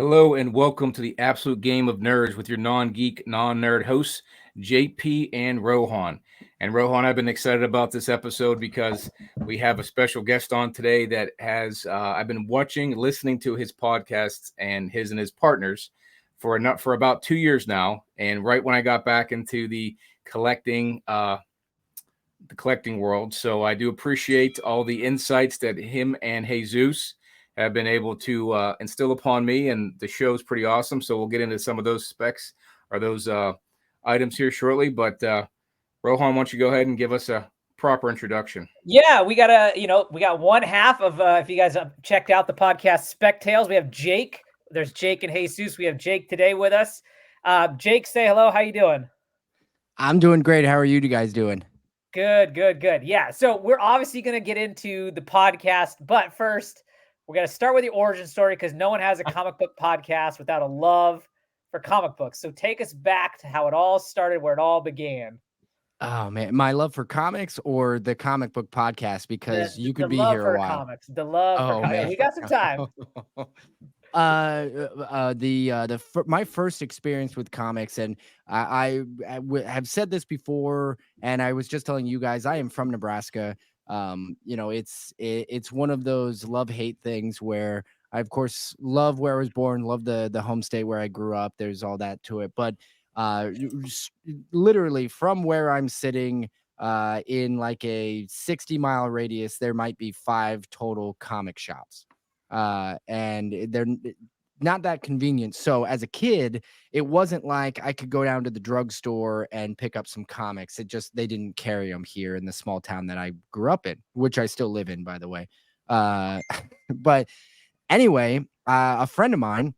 Hello and welcome to the Absolute Game of Nerds with your non-geek, non-nerd hosts, JP and Rohan. And Rohan, I've been excited about this episode because we have a special guest on today that has I've been watching, listening to his podcasts and his partners for about 2 years now. And right when I got back into collecting the collecting world, so I do appreciate all the insights that him and Jesus have been able to instill upon me, and the show's pretty awesome. So we'll get into some of those specs or those items here shortly. But Rohan, why don't you go ahead and give us a proper introduction? Yeah, we got one half of, if you guys have checked out the podcast Spec Tales, we have Jake. There's Jake and Jesus. We have Jake today with us. Jake, say hello. How you doing? I'm doing great. How are you guys doing? Good. Yeah, so we're obviously going to get into the podcast, but first, we're going to start with the origin story because no one has a comic book podcast without a love for comic books. So take us back to how it all started, where it all began. Oh man, my love for comics or the comic book podcast, because you could be here a while. Comics, the love for comics. Man, We got some time. My first experience with comics, and have said this before, and I was just telling you guys, I am from Nebraska. It's one of those love-hate things where I, of course, love where I was born, love the home state where I grew up. There's all that to it, but literally from where I'm sitting, in like a 60-mile radius, there might be 5 total comic shops. And they're not that convenient. So as a kid, it wasn't like I could go down to the drugstore and pick up some comics. They didn't carry them here in the small town that I grew up in, which I still live in, by the way. But anyway, a friend of mine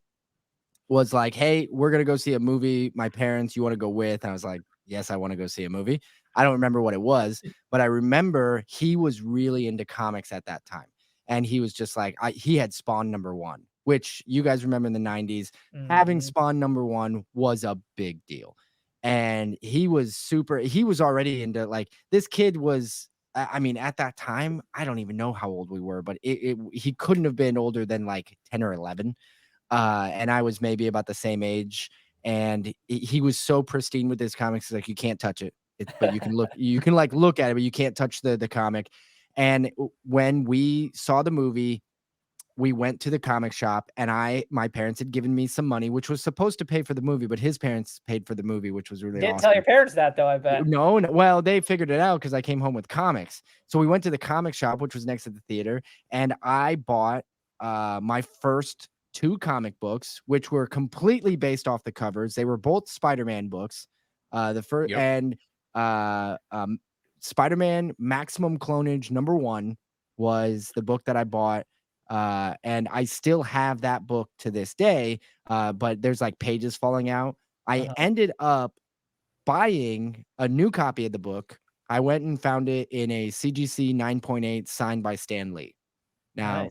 was like, "Hey, we're going to go see a movie. My parents, you want to go with?" And I was like, "Yes, I want to go see a movie." I don't remember what it was, but I remember he was really into comics at that time. And he was just like, he had Spawn #1, which you guys remember in the 90s. Having Spawn #1 was a big deal. And he was already into, like, this kid was, I mean, at that time, I don't even know how old we were, but he couldn't have been older than like 10 or 11. And I was maybe about the same age. And he was so pristine with his comics. Like, you can't touch it. But you can look at it, but you can't touch the comic. And when we saw the movie, we went to the comic shop, and my parents had given me some money, which was supposed to pay for the movie, but his parents paid for the movie, which was really Didn't awesome. tell your parents that, though, I bet. No, well, they figured it out because I came home with comics. So we went to the comic shop, which was next to the theater, and I bought my first 2 comic books, which were completely based off the covers. They were both Spider-Man books. The first Spider-Man Maximum Clonage #1 was the book that I bought. And I still have that book to this day. But there's like pages falling out. I ended up buying a new copy of the book. I went and found it in a CGC 9.8 signed by Stan Lee. Now,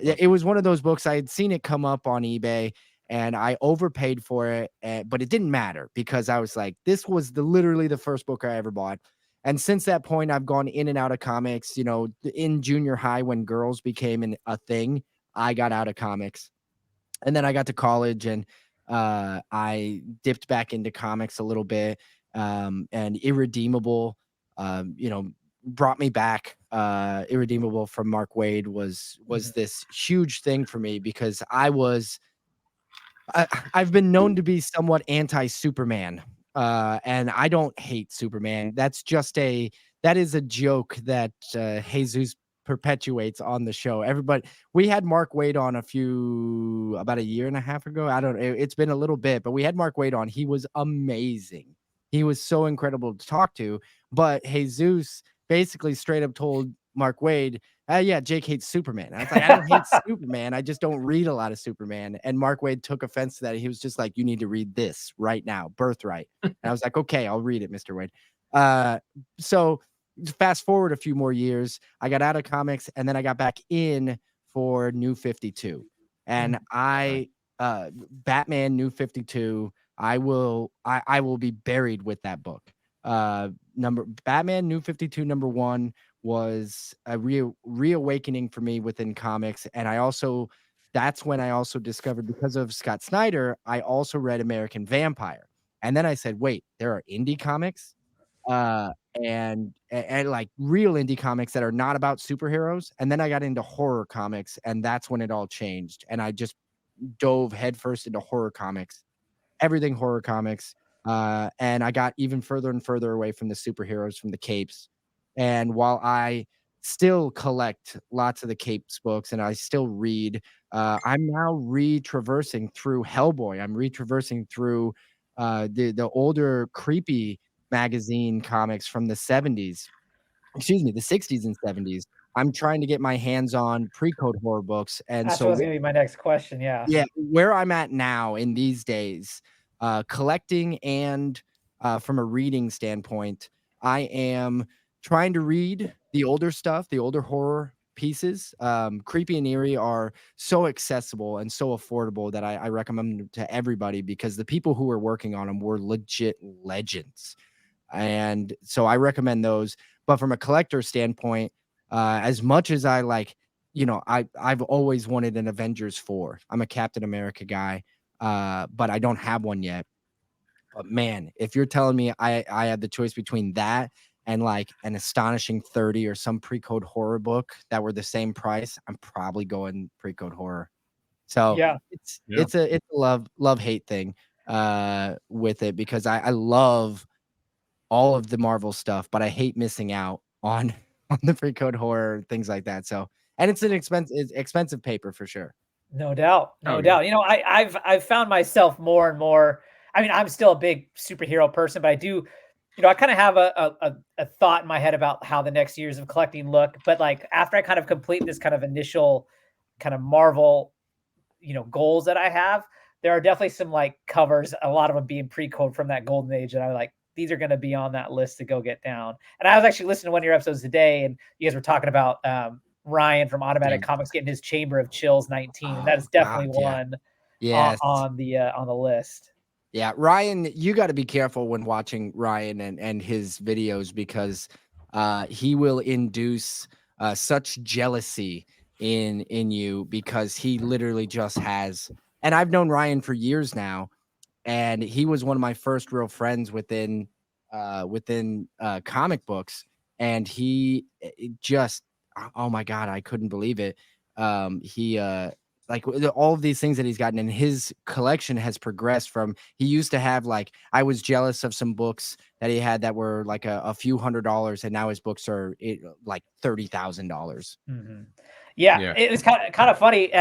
it was one of those books. I had seen it come up on eBay, and I overpaid for it, but it didn't matter because I was like, this was literally the first book I ever bought. And since that point, I've gone in and out of comics. In junior high, when girls became a thing, I got out of comics. And then I got to college, and I dipped back into comics a little bit. And Irredeemable, brought me back. Irredeemable from Mark Waid was this huge thing for me because I've been known to be somewhat anti-Superman. And I don't hate Superman. That is a joke that Jesus perpetuates on the show. We had Mark Waid on about a year and a half ago. I don't know. It's been a little bit, but we had Mark Waid on. He was amazing. He was so incredible to talk to. But Jesus basically straight up told Mark Waid, yeah, Jake hates Superman. I was like, I don't hate Superman. I just don't read a lot of Superman. And Mark Waid took offense to that. He was just like, you need to read this right now, Birthright. And I was like, okay, I'll read it, Mr. Waid. So fast forward a few more years, I got out of comics, and then I got back in for New 52. And Batman New 52, I will be buried with that book. Batman New 52 #1 was a reawakening for me within comics. And I also that's when I also discovered, because of Scott Snyder, I also read American Vampire. And then I said, wait, there are indie comics, uh, and like real indie comics that are not about superheroes. And then I got into horror comics, and that's when it all changed. And I just dove headfirst into horror comics, everything horror comics. And I got even further and further away from the superheroes, from the capes. And while I still collect lots of the capes books and I still read, I'm now retraversing through Hellboy. I'm retraversing through the older creepy magazine comics from the 70s, excuse me, the 60s and 70s. I'm trying to get my hands on pre-code horror books. And That's so what was going to be my next question. Yeah. yeah, where I'm at now in these days, collecting and from a reading standpoint, I am trying to read the older stuff, the older horror pieces. Creepy and eerie are so accessible and so affordable that I recommend them to everybody, because the people who were working on them were legit legends. And so I recommend those. But from a collector standpoint, as much as I like, I've always wanted an Avengers 4. I'm a Captain America guy, but I don't have one yet. But man, if you're telling me I had the choice between that and like an Astonishing 30 or some pre-code horror book that were the same price, I'm probably going pre-code horror. So Yeah. it's a love hate thing with it, because I love all of the Marvel stuff, but I hate missing out on on the pre-code horror, things like that. So, and it's expensive paper for sure. No doubt. Oh, No yeah. doubt. I've found myself more and more. I mean, I'm still a big superhero person, but I do, I kind of have a thought in my head about how the next years of collecting look. But like after I kind of complete this kind of initial kind of Marvel, goals that I have, there are definitely some like covers, a lot of them being pre-code from that golden age that I like. These are going to be on that list to go get down. And I was actually listening to one of your episodes today, and you guys were talking about Ryan from Automatic Comics getting his Chamber of Chills 19. And that is definitely one Yes. on the list. Yeah, Ryan, you got to be careful when watching Ryan and his videos, because he will induce such jealousy in you, because he literally just has. And I've known Ryan for years now, and he was one of my first real friends within comic books. And he just, oh my god, I couldn't believe it. He like all of these things that he's gotten, and his collection has progressed from, he used to have, like, I was jealous of some books that he had that were like a few $100s, and now his books are like $30,000. Mm-hmm. Yeah, it was kind of funny.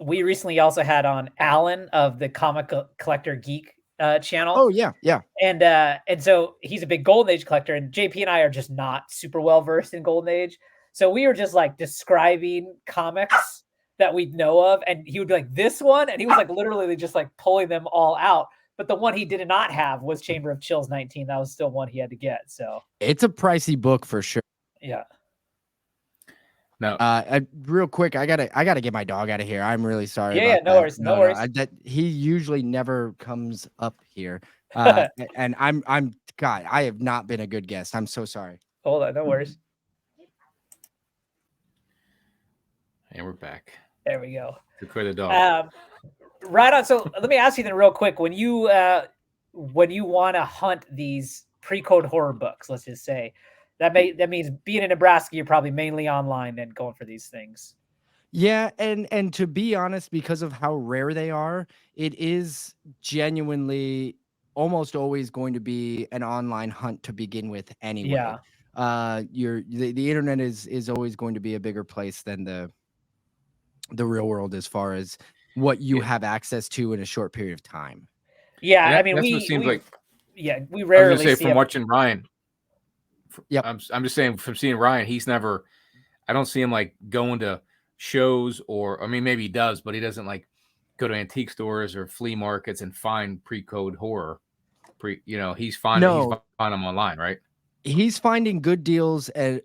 We recently also had on Alan of the Comic Collector Geek channel. Oh yeah, yeah. And so he's a big Golden Age collector, and JP and I are just not super well versed in Golden Age. So we were just like describing comics that we know of, and he would be like, this one, and he was like literally just like pulling them all out. But the one he did not have was Chamber of Chills 19. That was still one he had to get. So it's a pricey book for sure. Yeah. No. Real quick, I gotta get my dog out of here. I'm really sorry. Yeah, about no that. worries, no worries. That he usually never comes up here. And I'm God, I have not been a good guest. I'm so sorry. Hold on, no worries. And we're back. There we go. To clear the dog. Right on. So let me ask you then real quick, when you want to hunt these pre-code horror books, let's just say, that means being in Nebraska, you're probably mainly online and going for these things. Yeah, and to be honest, because of how rare they are, it is genuinely almost always going to be an online hunt to begin with anyway. Yeah. The internet is always going to be a bigger place than the real world, as far as what you have access to in a short period of time. Yeah, I mean, we rarely say from watching Ryan. Yep. I'm just saying, from seeing Ryan, I don't see him like going to shows, or I mean, maybe he does, but he doesn't like go to antique stores or flea markets and find pre-code horror. He's finding them online, right? He's finding good deals in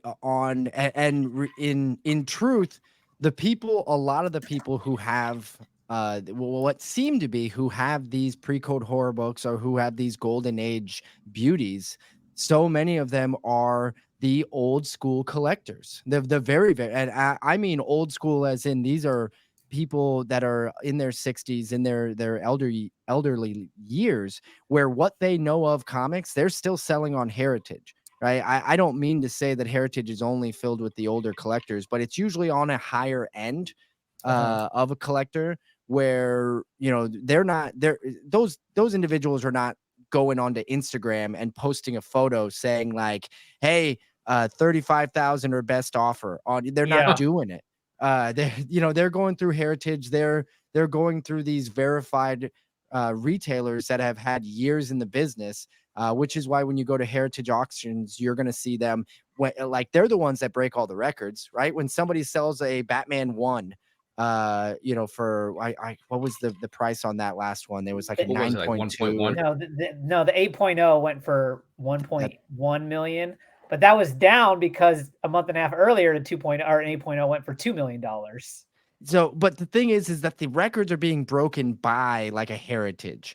truth, a lot of the people who have what seem to be who have these pre-code horror books, or who have these golden age beauties, so many of them are the old school collectors. The very, very, and I mean old school as in these are people that are in their 60s, in their elderly years, where what they know of comics, they're still selling on Heritage. Right. I don't mean to say that Heritage is only filled with the older collectors, but it's usually on a higher end of a collector where, those individuals are not going onto Instagram and posting a photo saying like, hey, 35,000 or best offer on. They're not doing it. They're going through Heritage. They're going through these verified retailers that have had years in the business, which is why when you go to Heritage auctions, you're going to see them like they're the ones that break all the records, right? When somebody sells a Batman 1, for what was the price on that last one? There was like a 9.2. No, the 8.0 went for 1.1 million, but that was down because a month and a half earlier, the 2.0 or 8.0 went for $2 million. So, but the thing is that the records are being broken by like a Heritage,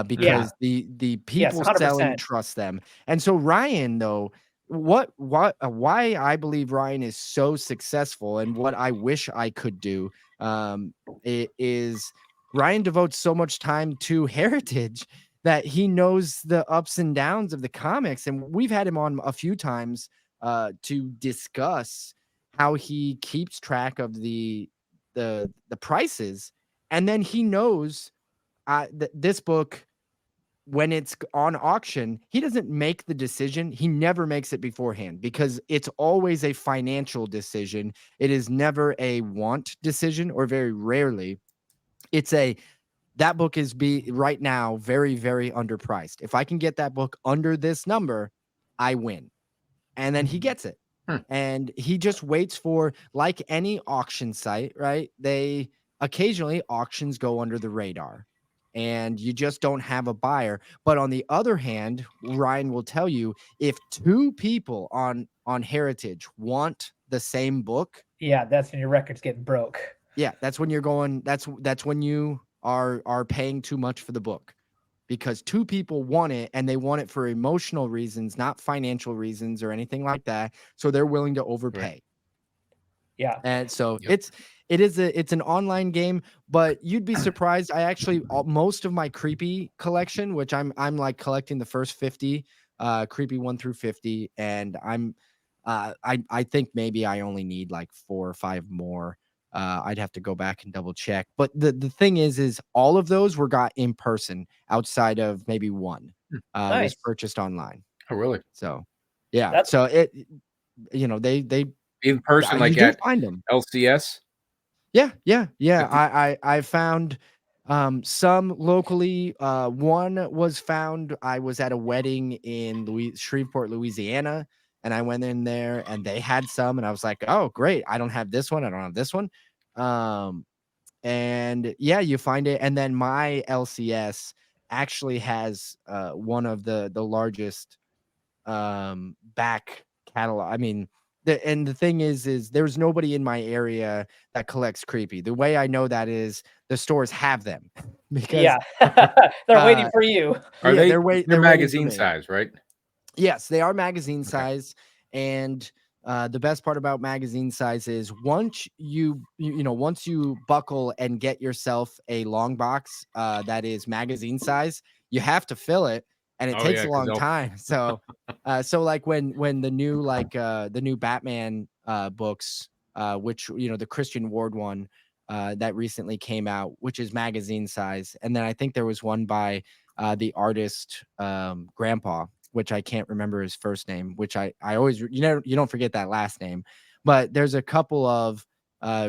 because the people selling trust them. And so Ryan, though, why I believe Ryan is so successful and what I wish I could do, is Ryan devotes so much time to Heritage that he knows the ups and downs of the comics. And we've had him on a few times to discuss how he keeps track of the prices, and then he knows this book, when it's on auction, he doesn't make the decision. He never makes it beforehand because it's always a financial decision. It is never a want decision, or very rarely. It's that book is right now very, very underpriced. If I can get that book under this number, I win. And then he gets it. And he just waits for, like any auction site, right? They occasionally, auctions go under the radar and you just don't have a buyer. But on the other hand, Ryan will tell you, if two people on Heritage want the same book, that's when your record's getting broke. That's when you're going, that's when you are paying too much for the book, because two people want it, and they want it for emotional reasons, not financial reasons or anything like that. So they're willing to overpay. Right. Yeah. And so it's an online game, but you'd be surprised. I actually, most of my creepy collection, which I'm like collecting the first 50, creepy 1 through 50. And I think maybe I only need like 4 or 5 more. I'd have to go back and double check. But the thing is all of those were got in person, outside of maybe one was purchased online. Oh, really? So, yeah. So they in person, like at find them. LCS. Yeah. I found some locally. One was found. I was at a wedding in Shreveport, Louisiana. And I went in there and they had some, and I was like, oh, great. I don't have this one. I don't have this one. And you find it. And then my LCS actually has one of the largest back catalog. I mean, the thing is there's nobody in my area that collects creepy. The way I know that is the stores have them because they're waiting for you. They're magazine size, right? Yes, they are magazine size. And the best part about magazine size is once you buckle and get yourself a long box that is magazine size, you have to fill it, and it takes a long time. So like when the new the new Batman books, which the Christian Ward one that recently came out, which is magazine size, and then I think there was one by the artist Grandpa, which I can't remember his first name, which I always, you don't forget that last name. But there's a couple of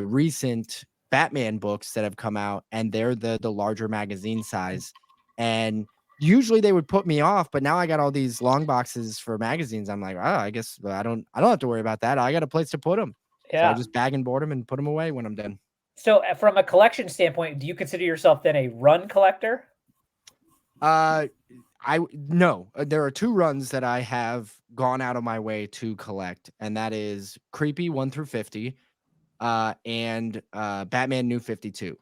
recent Batman books that have come out, and they're the larger magazine size. And usually they would put me off, but now I got all these long boxes for magazines. I'm like, oh, I guess I don't have to worry about that. I got a place to put them. So I just bag and board them and put them away when I'm done. So from a collection standpoint, do you consider yourself then a run collector? No, there are 2 runs that I have gone out of my way to collect, and that is Creepy 1 through 50, and Batman New 52.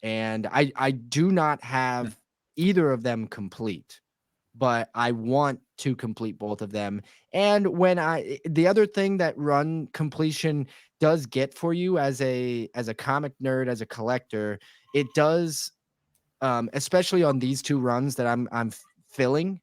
And I do not have either of them complete, but I want to complete both of them. And when the other thing that run completion does get for you as a comic nerd, as a collector, it does, especially on these two runs that I'm filling,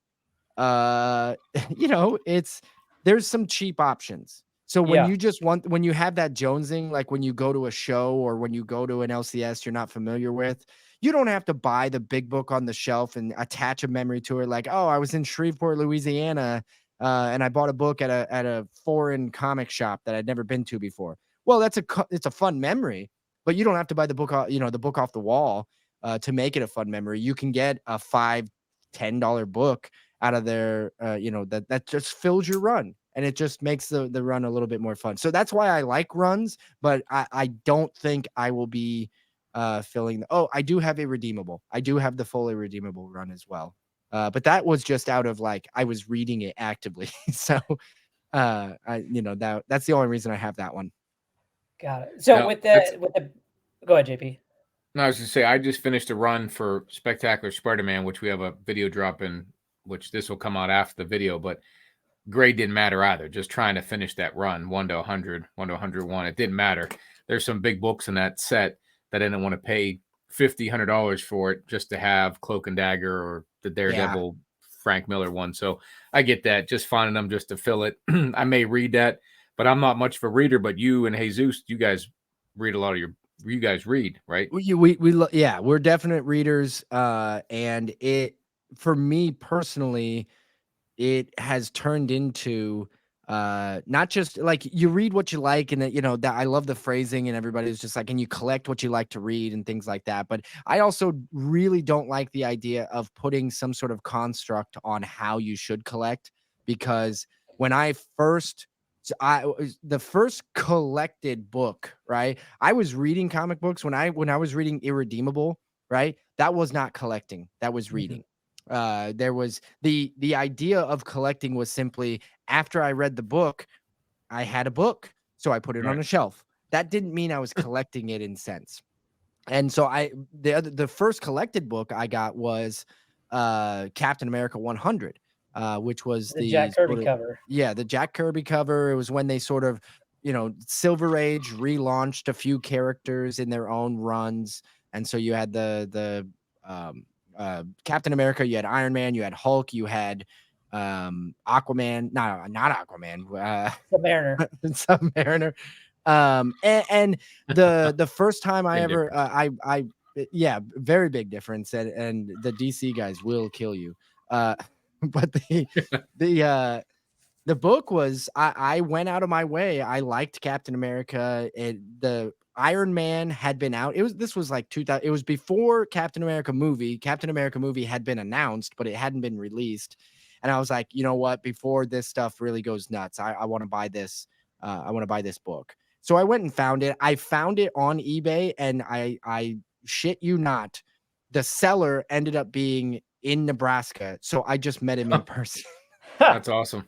there's some cheap options. So when Yeah. you just want, when you have that jonesing, like when you go to a show or when you go to an LCS you're not familiar with, you don't have to buy the big book on the shelf and attach a memory to it. Like, oh, I was in Shreveport, Louisiana, and I bought a book at a foreign comic shop that I'd never been to before. Well, it's a fun memory, but you don't have to buy the book, the book off the wall to make it a fun memory. You can get a $5-10 book out of there, that just fills your run, and it just makes the run a little bit more fun. So that's why I like runs, but I don't think I will be filling. I do have a redeemable. I do have the fully redeemable run as well. But that was just out of like I was reading it actively. So that's the only reason I have that one. Got it. So Now, with the go ahead, JP. No, I was going to say, I just finished a run for Spectacular Spider-Man, which we have a video drop in, which this will come out after the video, but grade didn't matter either. Just trying to finish that run, 1 to 100, 1 to 101. It didn't matter. There's some big books in that set that I didn't want to pay $50, $100 for it just to have Cloak and Dagger or the Daredevil Frank Miller one. So I get that. Just finding them just to fill it. I may read that, but I'm not much of a reader. But you and Jesus, you guys read a lot of you guys read, right? We're definite readers. And it, for me personally, it has turned into not just like you read what you like, and that I love the phrasing, and everybody's just like, and you collect what you like to read and things like that. But I also really don't like the idea of putting some sort of construct on how you should collect, because when the first collected book, right? I was reading comic books when I was reading Irredeemable, right? That was not collecting, that was reading. There was the idea of collecting was simply after I read the book, I had a book, so I put it on a shelf. That didn't mean I was collecting it in sense. And so the first collected book I got was Captain America 100, which was The Jack Kirby cover. Yeah, the Jack Kirby cover. It was when they sort of, Silver Age relaunched a few characters in their own runs, and so you had the Captain America, you had Iron Man, you had Hulk, you had Aquaman, not Aquaman, Submariner. Submariner. And the first time I ever yeah, very big difference, and the DC guys will kill you. But the book was, I went out of my way. I liked Captain America. The Iron Man had been out. This was like 2000. It was before Captain America movie. Captain America movie had been announced, but it hadn't been released. And I was like, you know what? Before this stuff really goes nuts, I want to buy this. I want to buy this book. So I went and found it. I found it on eBay, and I shit you not, the seller ended up being in Nebraska. So I just met him in person. That's awesome.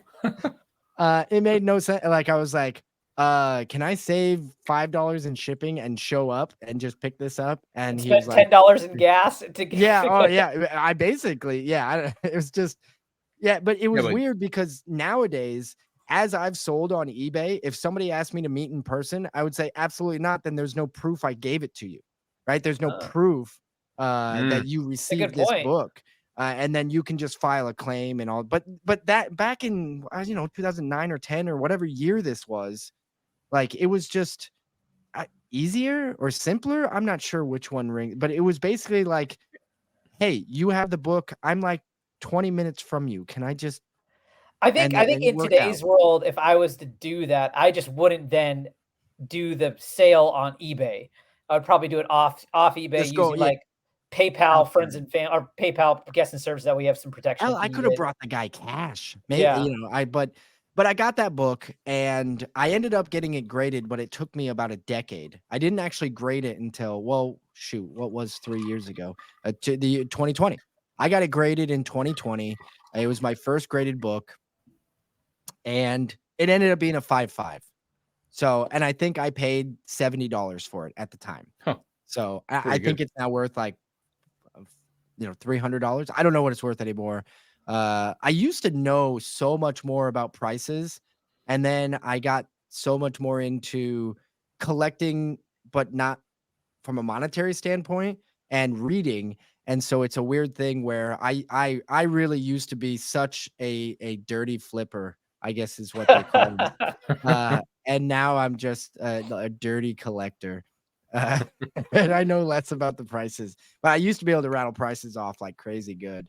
It made no sense. Like, I was like, can I save $5 in shipping and show up and just pick this up? And he was like, $10 in gas to get. Yeah. Oh yeah. I basically, it was just, but it was weird because nowadays, as I've sold on eBay, if somebody asked me to meet in person, I would say absolutely not. Then there's no proof I gave it to you, right? There's no proof that you received this book. And then you can just file a claim and all. But that back in 2009 or 10 or whatever year this was, like, it was just easier or simpler. I'm not sure which one rings, but it was basically like, hey, you have the book. I'm like 20 minutes from you. Can I just? I think in today's world, if I was to do that, I just wouldn't then do the sale on eBay. I would probably do it off eBay using like PayPal friends and family, or PayPal guest and service, that we have some protection. I could have brought the guy cash. Maybe, but I got that book and I ended up getting it graded, but it took me about a decade. I didn't actually grade it until, what was 3 years ago? To the 2020. I got it graded in 2020. It was my first graded book, and it ended up being a 5.5. So, and I think I paid $70 for it at the time. Huh. So I think it's now worth like, $300. I don't know what it's worth anymore. I used to know so much more about prices, and then I got so much more into collecting, but not from a monetary standpoint, and reading. And so it's a weird thing where I really used to be such a dirty flipper, I guess is what they call me. And now I'm just a dirty collector. Uh, and I know less about the prices, but I used to be able to rattle prices off like crazy good.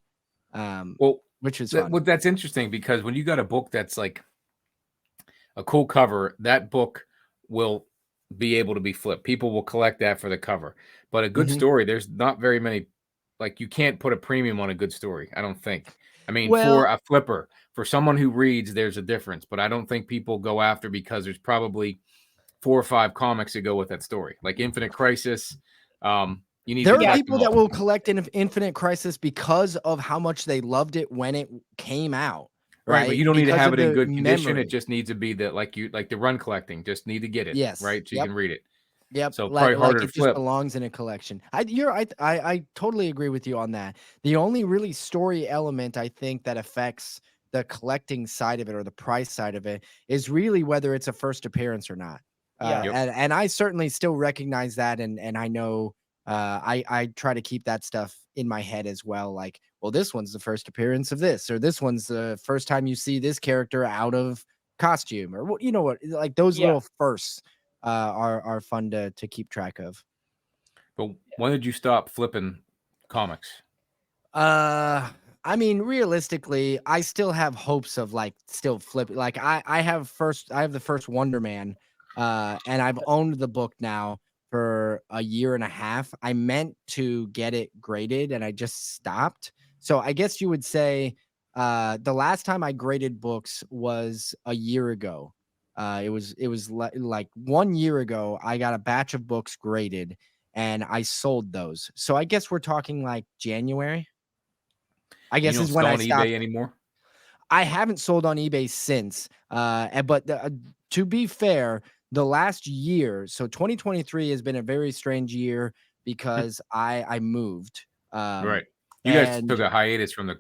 Well, Which is fun. that's interesting because when you got a book that's like a cool cover, that book will be able to be flipped. People will collect that for the cover. But a good Mhm. story, there's not very many. Like you can't put a premium on a good story. I don't think. I mean, Well, for a flipper, for someone who reads, there's a difference. But I don't think people go after because there's probably 4 or 5 comics to go with that story, like Infinite Crisis. You need to there are collect people them that all. will collect Infinite Crisis because of how much they loved it when it came out, Right, but right? you don't need to Because have of it in the good condition. It memory. just needs to be like the run collecting. Just need to get it Yes. right so you Yep. can read it. Yep. So Like probably harder to it just flip. belongs in a collection. I totally agree with you on that. The only really story element I think that affects the collecting side of it or the price side of it is really whether it's a first appearance or not. Yeah. Yep. And I certainly still recognize that, and I know I try to keep that stuff in my head as well. Like, well, this one's the first appearance of this, or this one's the first time you see this character out of costume, or what, you know what, like those Yeah. little firsts are fun to keep track of. But when did you stop flipping comics? I mean, realistically, I still have hopes of like still flipping. Like I have the first Wonder Man, and I've owned the book now for a year and a half. I meant to get it graded and I just stopped. So I guess you would say the last time I graded books was a year ago. It was like 1 year ago. I got a batch of books graded and I sold those. So I guess we're talking like January. I And you guess don't is when sell I on eBay stopped. anymore? I haven't sold on eBay since. To be fair, the last year, so 2023 has been a very strange year because I moved. Right. You guys took And a hiatus from the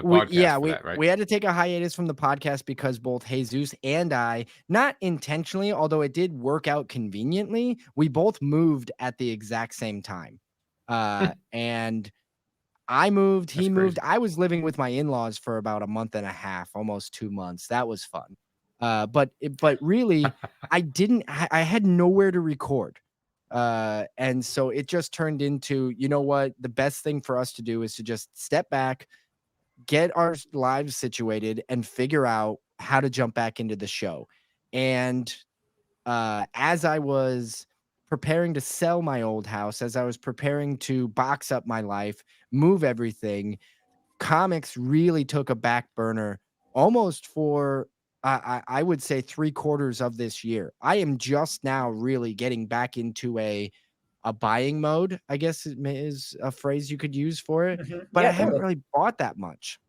we podcast yeah, for we that, right? we had to take a hiatus from the podcast because both Jesus and I, not intentionally, although it did work out conveniently, we both moved at the exact same time. And I moved, he That's moved. crazy. I was living with my in-laws for about a month and a half, almost 2 months. That was fun. But really, I had nowhere to record. And so it just turned into, you know what? The best thing for us to do is to just step back, get our lives situated, and figure out how to jump back into the show. And as I was preparing to sell my old house, as I was preparing to box up my life, move everything, comics really took a back burner almost for I would say 3/4 of this year. I am just now really getting back into a buying mode, I guess is a phrase you could use for it, but I Yeah, haven't totally. really bought that much.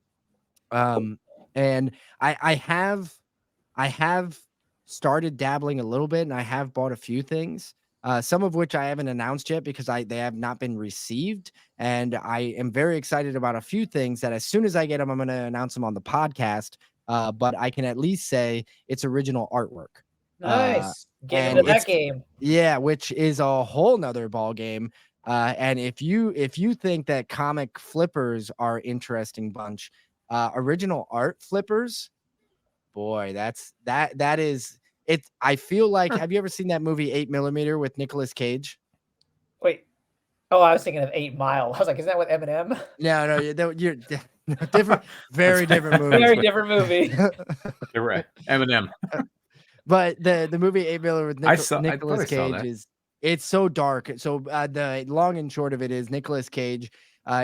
And I have started dabbling a little bit, and I have bought a few things, some of which I haven't announced yet because they have not been received. And I am very excited about a few things that as soon as I get them, I'm going to announce them on the podcast. But I can at least say it's original artwork. Nice. Getting And into that it's game. yeah, which is a whole nother ball game. And if you think that comic flippers are interesting bunch, original art flippers, boy, that is it. I feel like, have you ever seen that movie 8mm with Nicolas Cage? Wait. Oh, I was thinking of 8 Mile. I was like, is that with Eminem? No, you're different, very different movies. Very different movie. You're right. Eminem. But the movie 8mm with I thought Nicolas I saw Cage that. it's so dark. So the long and short of it is Nicolas Cage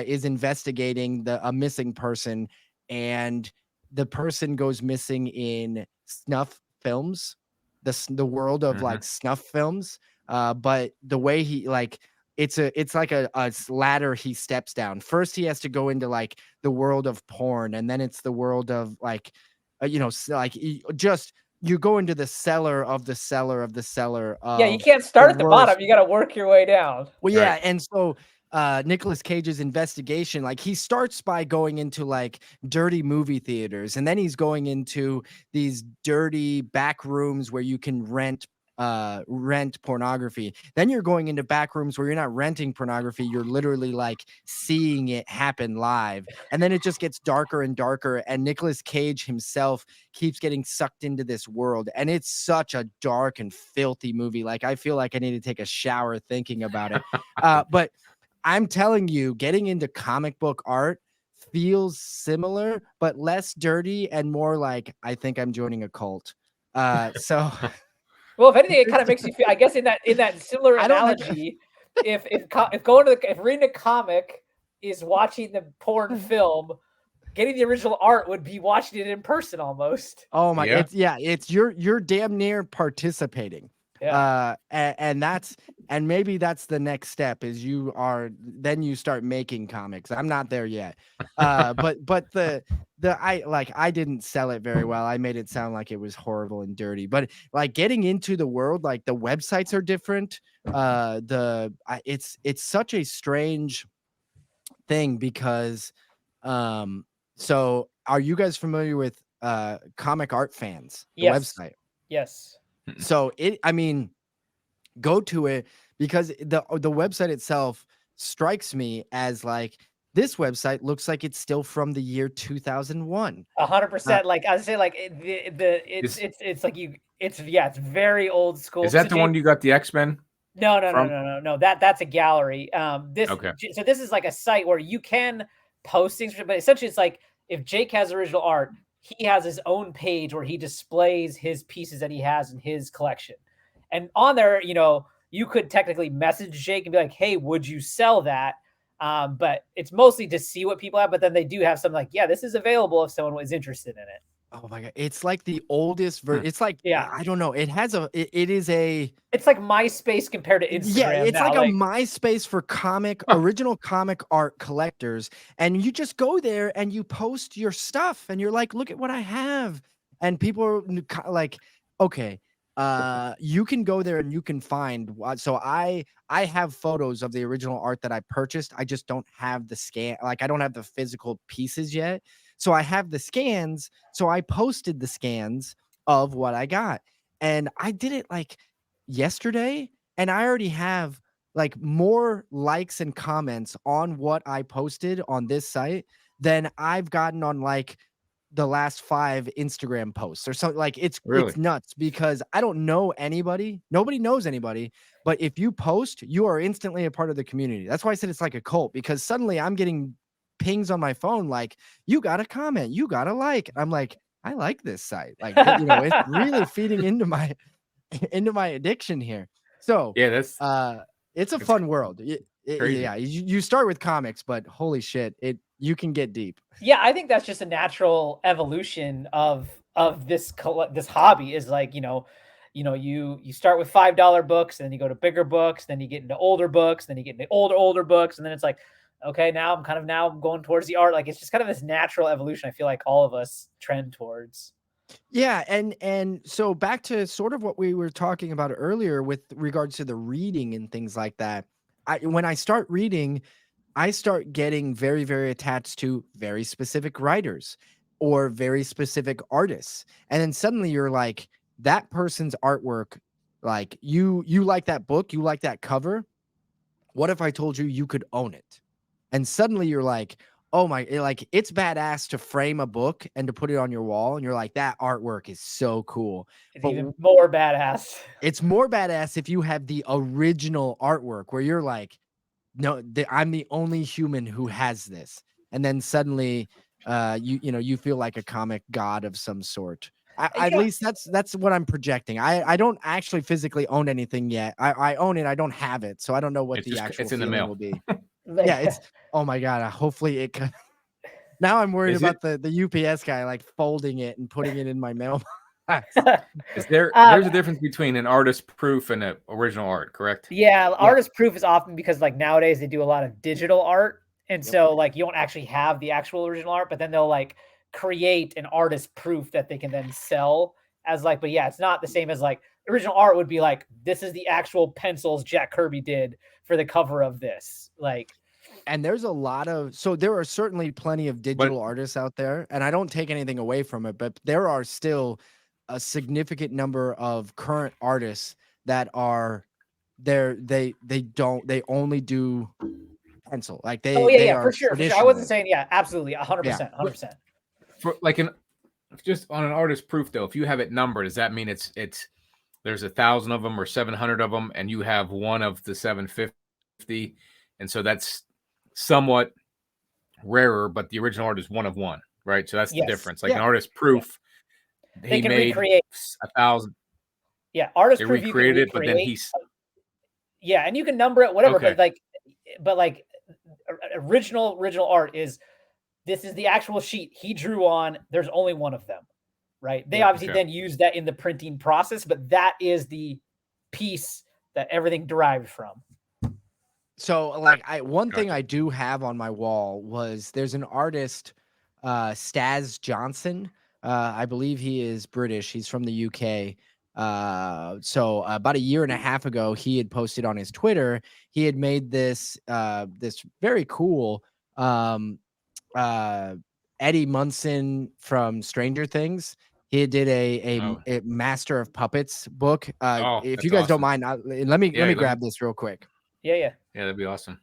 is investigating a missing person, and the person goes missing in snuff films, the world of Mhm. like snuff films. But the way he like it's like a ladder he steps down. First, he has to go into like the world of porn, and then it's the world of like, like just you go into the cellar of the cellar of the cellar Yeah, you of can't the start at the worst. bottom. You got to work your way down. Well, yeah, Right. and so Nicolas Cage's investigation, like he starts by going into like dirty movie theaters, and then he's going into these dirty back rooms where you can rent rent pornography. Then you're going into back rooms where you're not renting pornography, you're literally like seeing it happen live. And then it just gets darker and darker, and Nicolas Cage himself keeps getting sucked into this world, and it's such a dark and filthy movie. Like, I feel like I need to take a shower thinking about it. But I'm telling you, getting into comic book art feels similar but less dirty and more like, I think I'm joining a cult. So Well, if anything, it kind of makes you feel. I guess in that similar analogy, if reading a comic is watching the porn film, getting the original art would be watching it in person almost. Oh my, it's you're damn near participating. Yeah. And maybe that's the next step, is then you start making comics. I'm not there yet. But I didn't sell it very well. I made it sound like it was horrible and dirty, but like getting into the world, like the websites are different. It's such a strange thing because, so are you guys familiar with Comic Art Fans, the website? Yes. So go to it, because the website itself strikes me as like, this website looks like it's still from the year 2001. 100%. Like I say, like it's very old school. Is that the one you got the X-Men? No. That's a gallery. So this is like a site where you can post things, but essentially it's like, if Jake has original art, he has his own page where he displays his pieces that he has in his collection. And on there, you could technically message Jake and be like, hey, would you sell that? But it's mostly to see what people have. But then they do have something like, yeah, this is available if someone was interested in it. Oh my God. It's like the oldest version. It's like, I don't know. It has it's like MySpace compared to Instagram. Yeah, it's like a MySpace for original comic art collectors. And you just go there and you post your stuff and you're like, look at what I have. And people are like, okay, you can go there and you can find. So I have photos of the original art that I purchased. I just don't have the scan. Like, I don't have the physical pieces yet. So I have the scans. So I posted the scans of what I got. And I did it like yesterday, and I already have like more likes and comments on what I posted on this site than I've gotten on like the last 5 Instagram posts or something. Like, it's nuts, because I don't know anybody. Nobody knows anybody. But if you post, you are instantly a part of the community. That's why I said it's like a cult, because suddenly I'm getting pings on my phone like, you got to comment, you got to like. I'm like, I like this site. Like, it's really feeding into my addiction here. So yeah, it's a fun world. You start with comics, but holy shit, you can get deep. Yeah, I think that's just a natural evolution of this hobby. Is like, you start with $5 books, and then you go to bigger books, then you get into older books, then you get into older books, and then it's like, okay, now I'm going towards the art. Like, it's just kind of this natural evolution I feel like all of us trend towards. Yeah, and so back to sort of what we were talking about earlier with regards to the reading and things like that. When I start reading, I start getting very, very attached to very specific writers or very specific artists. And then suddenly you're like, that person's artwork, like you like that book, you like that cover. What if I told you you could own it? And suddenly you're like, oh my, like, it's badass to frame a book and to put it on your wall. And you're like, that artwork is so cool. It's even more badass. It's more badass if you have the original artwork where you're like, no, I'm the only human who has this. And then suddenly you feel like a comic god of some sort. At least that's what I'm projecting. I don't actually physically own anything yet. I own it. I don't have it. So I don't know what the actual feeling will be. Yeah, it's, oh my God. Hopefully it could. Now I'm worried about the UPS guy like folding it and putting it in my mailbox. There's a difference between an artist proof and an original art, correct? Yeah, artist proof is often because like nowadays they do a lot of digital art. And so like you don't actually have the actual original art, but then they'll like create an artist proof that they can then sell as like, but yeah, it's not the same as like original art would be like, this is the actual pencils Jack Kirby did for the cover of this. Like, and there's a lot of, so there are certainly plenty of digital artists out there, and I don't take anything away from it, but there are still a significant number of current artists that are they only do pencil. Like they yeah, are for sure. I traditional. wasn't saying absolutely 100%, 100%. For like just on an artist proof though, if you have it numbered, does that mean it's there's 1,000 of them or 700 of them, and you have one of the 750, and so that's somewhat rarer, but the original art is one of one, right? So that's the difference. Like an artist proof, They he can made recreate 1,000. Yeah, artist They proof you can recreated recreate. it, but then he's and you can number it, whatever. Okay. But like original art is this is the actual sheet he drew on. There's only one of them, right? They obviously then use that in the printing process, but that is the piece that everything derived from. So like one thing I do have on my wall was there's an artist, Staz Johnson. I believe he is British. He's from the UK. So about a year and a half ago, he had posted on his Twitter. He had made this this very cool Eddie Munson from Stranger Things. He did a Master of Puppets book. If you guys don't mind, let me grab this real quick. Yeah, that'd be awesome.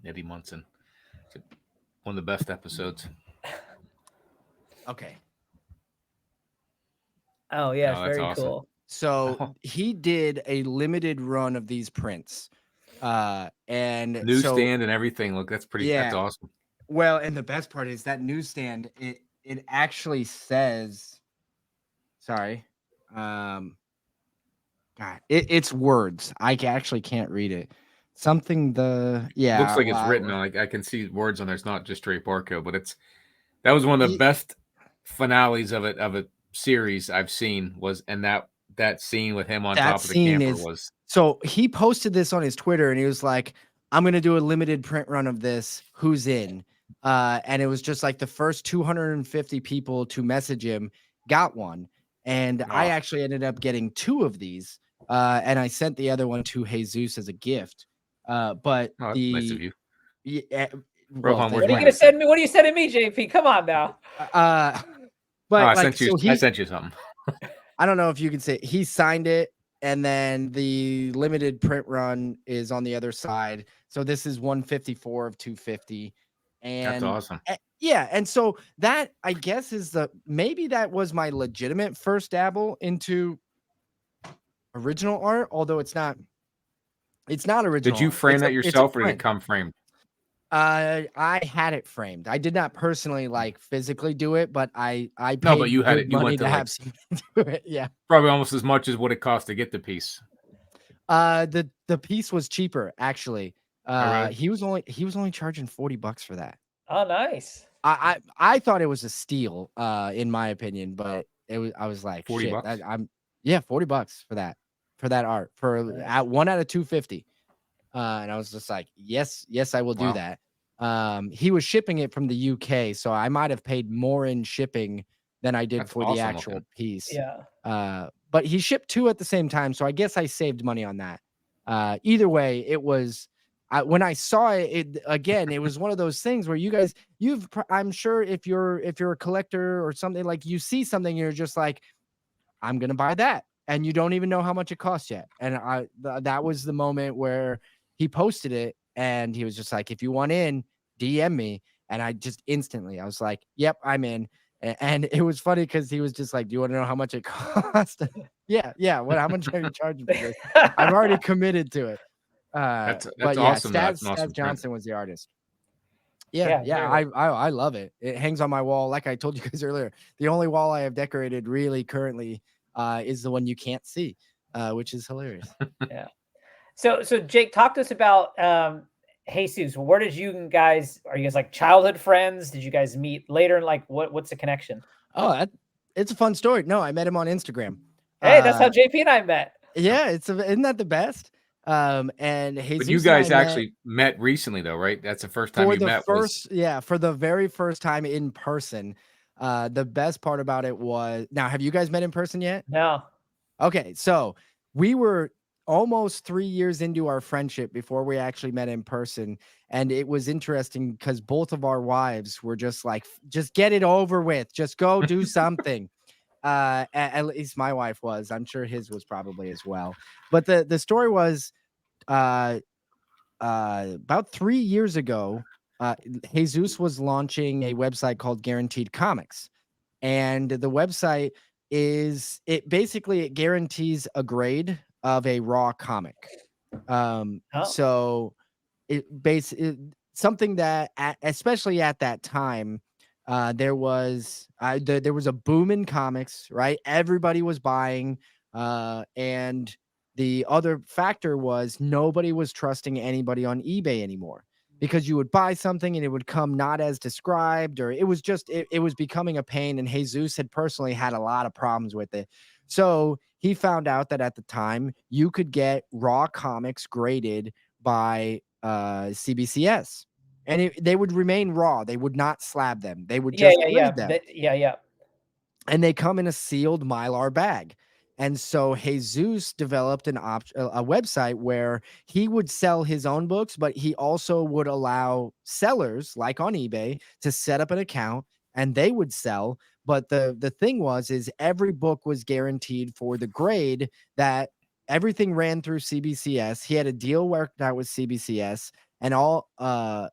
Eddie Munson, one of the best episodes. Okay. Oh yeah, very awesome. Cool. So he did a limited run of these prints, and newsstand and everything. Look, that's pretty. Yeah. That's awesome. Well, and the best part is that newsstand. It actually says, sorry, God, it's words. I actually can't read it. Something looks like it's written on. Like I can see words on there. It's not just straight barcode, but that was one of the best finales of a series I've seen was, and that scene with him on top of the camper was. So he posted this on his Twitter and he was like, I'm going to do a limited print run of this. Who's in? And it was just like the first 250 people to message him got one. And I actually ended up getting 2 of these. And I sent the other one to Jesus as a gift. But nice of you. Yeah. Rohan, what are you going to send me? What are you sending me, JP? Come on now. But I sent you something. I don't know if you can say he signed it, and then the limited print run is on the other side. So this is 154 of 250. And that's awesome. Yeah. And so that, I guess, is maybe that was my legitimate first dabble into original art, although it's not original. Did you frame that yourself or did it come framed? I had it framed. I did not personally physically do it, but I paid but you had it. You money went to have someone do it. Yeah, probably almost as much as what it cost to get the piece. The piece was cheaper actually. Really? He was only charging $40 for that. Oh, nice. I thought it was a steal, in my opinion, but I was like, $40. $40 for that art at 1 out of 250. And I was just like, yes, I will do that. He was shipping it from the UK, so I might have paid more in shipping than I did for the actual piece. Yeah. But he shipped 2 at the same time, so I guess I saved money on that. Either way, it was when I saw it again, it was one of those things where I'm sure if you're a collector or something, like you see something, you're just like, I'm gonna buy that, and you don't even know how much it costs yet. And that was the moment where he posted it, and he was just like, if you want in, DM me. And I just instantly, I was like, yep, I'm in. And it was funny because he was just like, do you want to know how much it cost? Yeah. How much are you charging for this? I've already committed to it. That's but awesome. Yeah, Staz awesome Johnson was the artist. Yeah. I love it. It hangs on my wall. Like I told you guys earlier, the only wall I have decorated really currently is the one you can't see, which is hilarious. Yeah. So Jake, talk to us about Jesus. Where did are you guys like childhood friends? Did you guys meet later? Like what's the connection? Oh, it's a fun story. No, I met him on Instagram. Hey, that's how JP and I met. Yeah, isn't that the best? And Jesus, but you guys actually met recently though, right? That's the first time you met. For the very first time in person. The best part about it was, now, have you guys met in person yet? No. Okay, so we were almost 3 years into our friendship before we actually met in person. And it was interesting because both of our wives were just like, just get it over with. Just go do something. at least my wife was. I'm sure his was probably as well. But the story was about 3 years ago, Jesus was launching a website called Guaranteed Comics. And the website it guarantees a grade of a raw comic. So something that especially at that time, there was a boom in comics, right? Everybody was buying, and the other factor was nobody was trusting anybody on eBay anymore, because you would buy something and it would come not as described, or it was just it was becoming a pain, and Jesus had personally had a lot of problems with it. So he found out that at the time you could get raw comics graded by CBCS, and they would remain raw. They would not slab them. They would just grade them. And they come in a sealed Mylar bag. And so Jesus developed a website where he would sell his own books, but he also would allow sellers, like on eBay, to set up an account and they would sell. But the thing is every book was guaranteed for the grade that everything ran through CBCS. He had a deal worked out with CBCS, and all the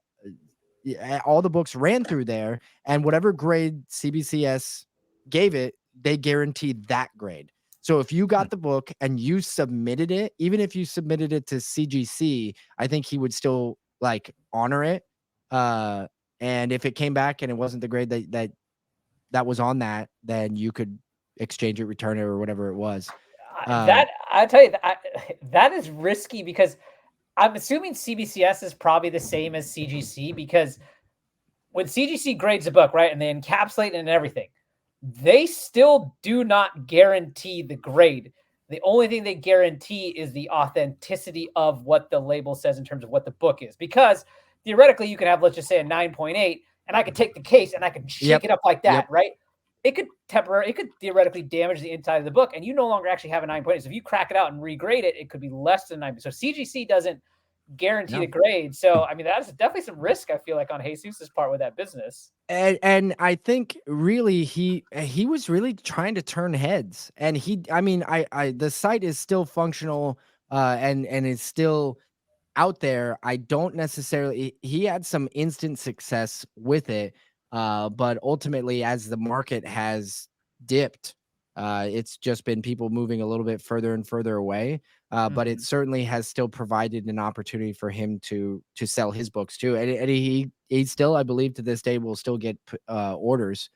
books ran through there, and whatever grade CBCS gave it, they guaranteed that grade. So if you got the book and you submitted it, even if you submitted it to CGC, I think he would still like honor it. And if it came back and it wasn't the grade that was on that, then you could exchange it, return it, or whatever it was. That I tell you, that is risky, because I'm assuming CBCS is probably the same as CGC, because when CGC grades a book, right, and they encapsulate it and everything, they still do not guarantee the grade. The only thing they guarantee is the authenticity of what the label says in terms of what the book is. Because theoretically, you can have, let's just say, a 9.8, and I could take the case and I can shake it up like that, right? It could theoretically damage the inside of the book, and you no longer actually have a 9.8. So if you crack it out and regrade it, it could be less than 9. So CGC doesn't guarantee the grade. So I mean, that's definitely some risk, I feel like, on Jesus's part with that business. And I think really he was really trying to turn heads, and the site is still functional, and is still out there. I don't necessarily, he had some instant success with it, but ultimately, as the market has dipped, it's just been people moving a little bit further and further away. But it certainly has still provided an opportunity for him to sell his books too, and he still, I believe, to this day will still get orders.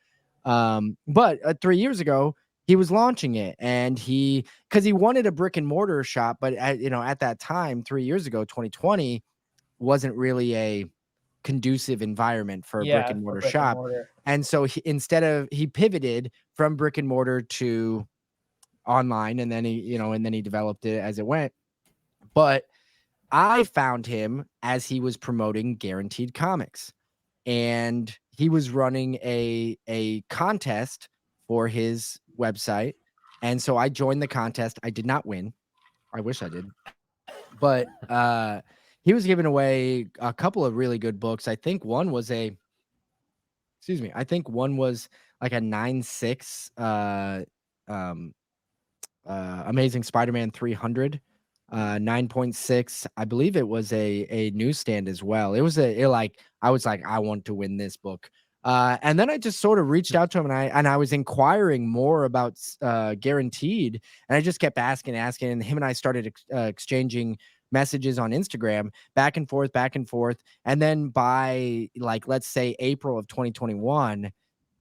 But 3 years ago, he was launching it, and because he wanted a brick and mortar shop, but at that time, 3 years ago, 2020, wasn't really a conducive environment for a brick and mortar shop. And so he pivoted from brick and mortar to online, and then he developed it as it went. But I found him as he was promoting Guaranteed Comics, and he was running a contest for his website. And so I joined the contest. I did not win. I wish I did. But he was giving away a couple of really good books. I think one was like a 9.6 Amazing Spider-Man 300. 9.6. I believe it was a newsstand as well. I was like, I want to win this book. And then I just sort of reached out to him, and I was inquiring more about Guaranteed, and I just kept asking, and him and I started exchanging messages on Instagram, back and forth. And then by, like, let's say April of 2021,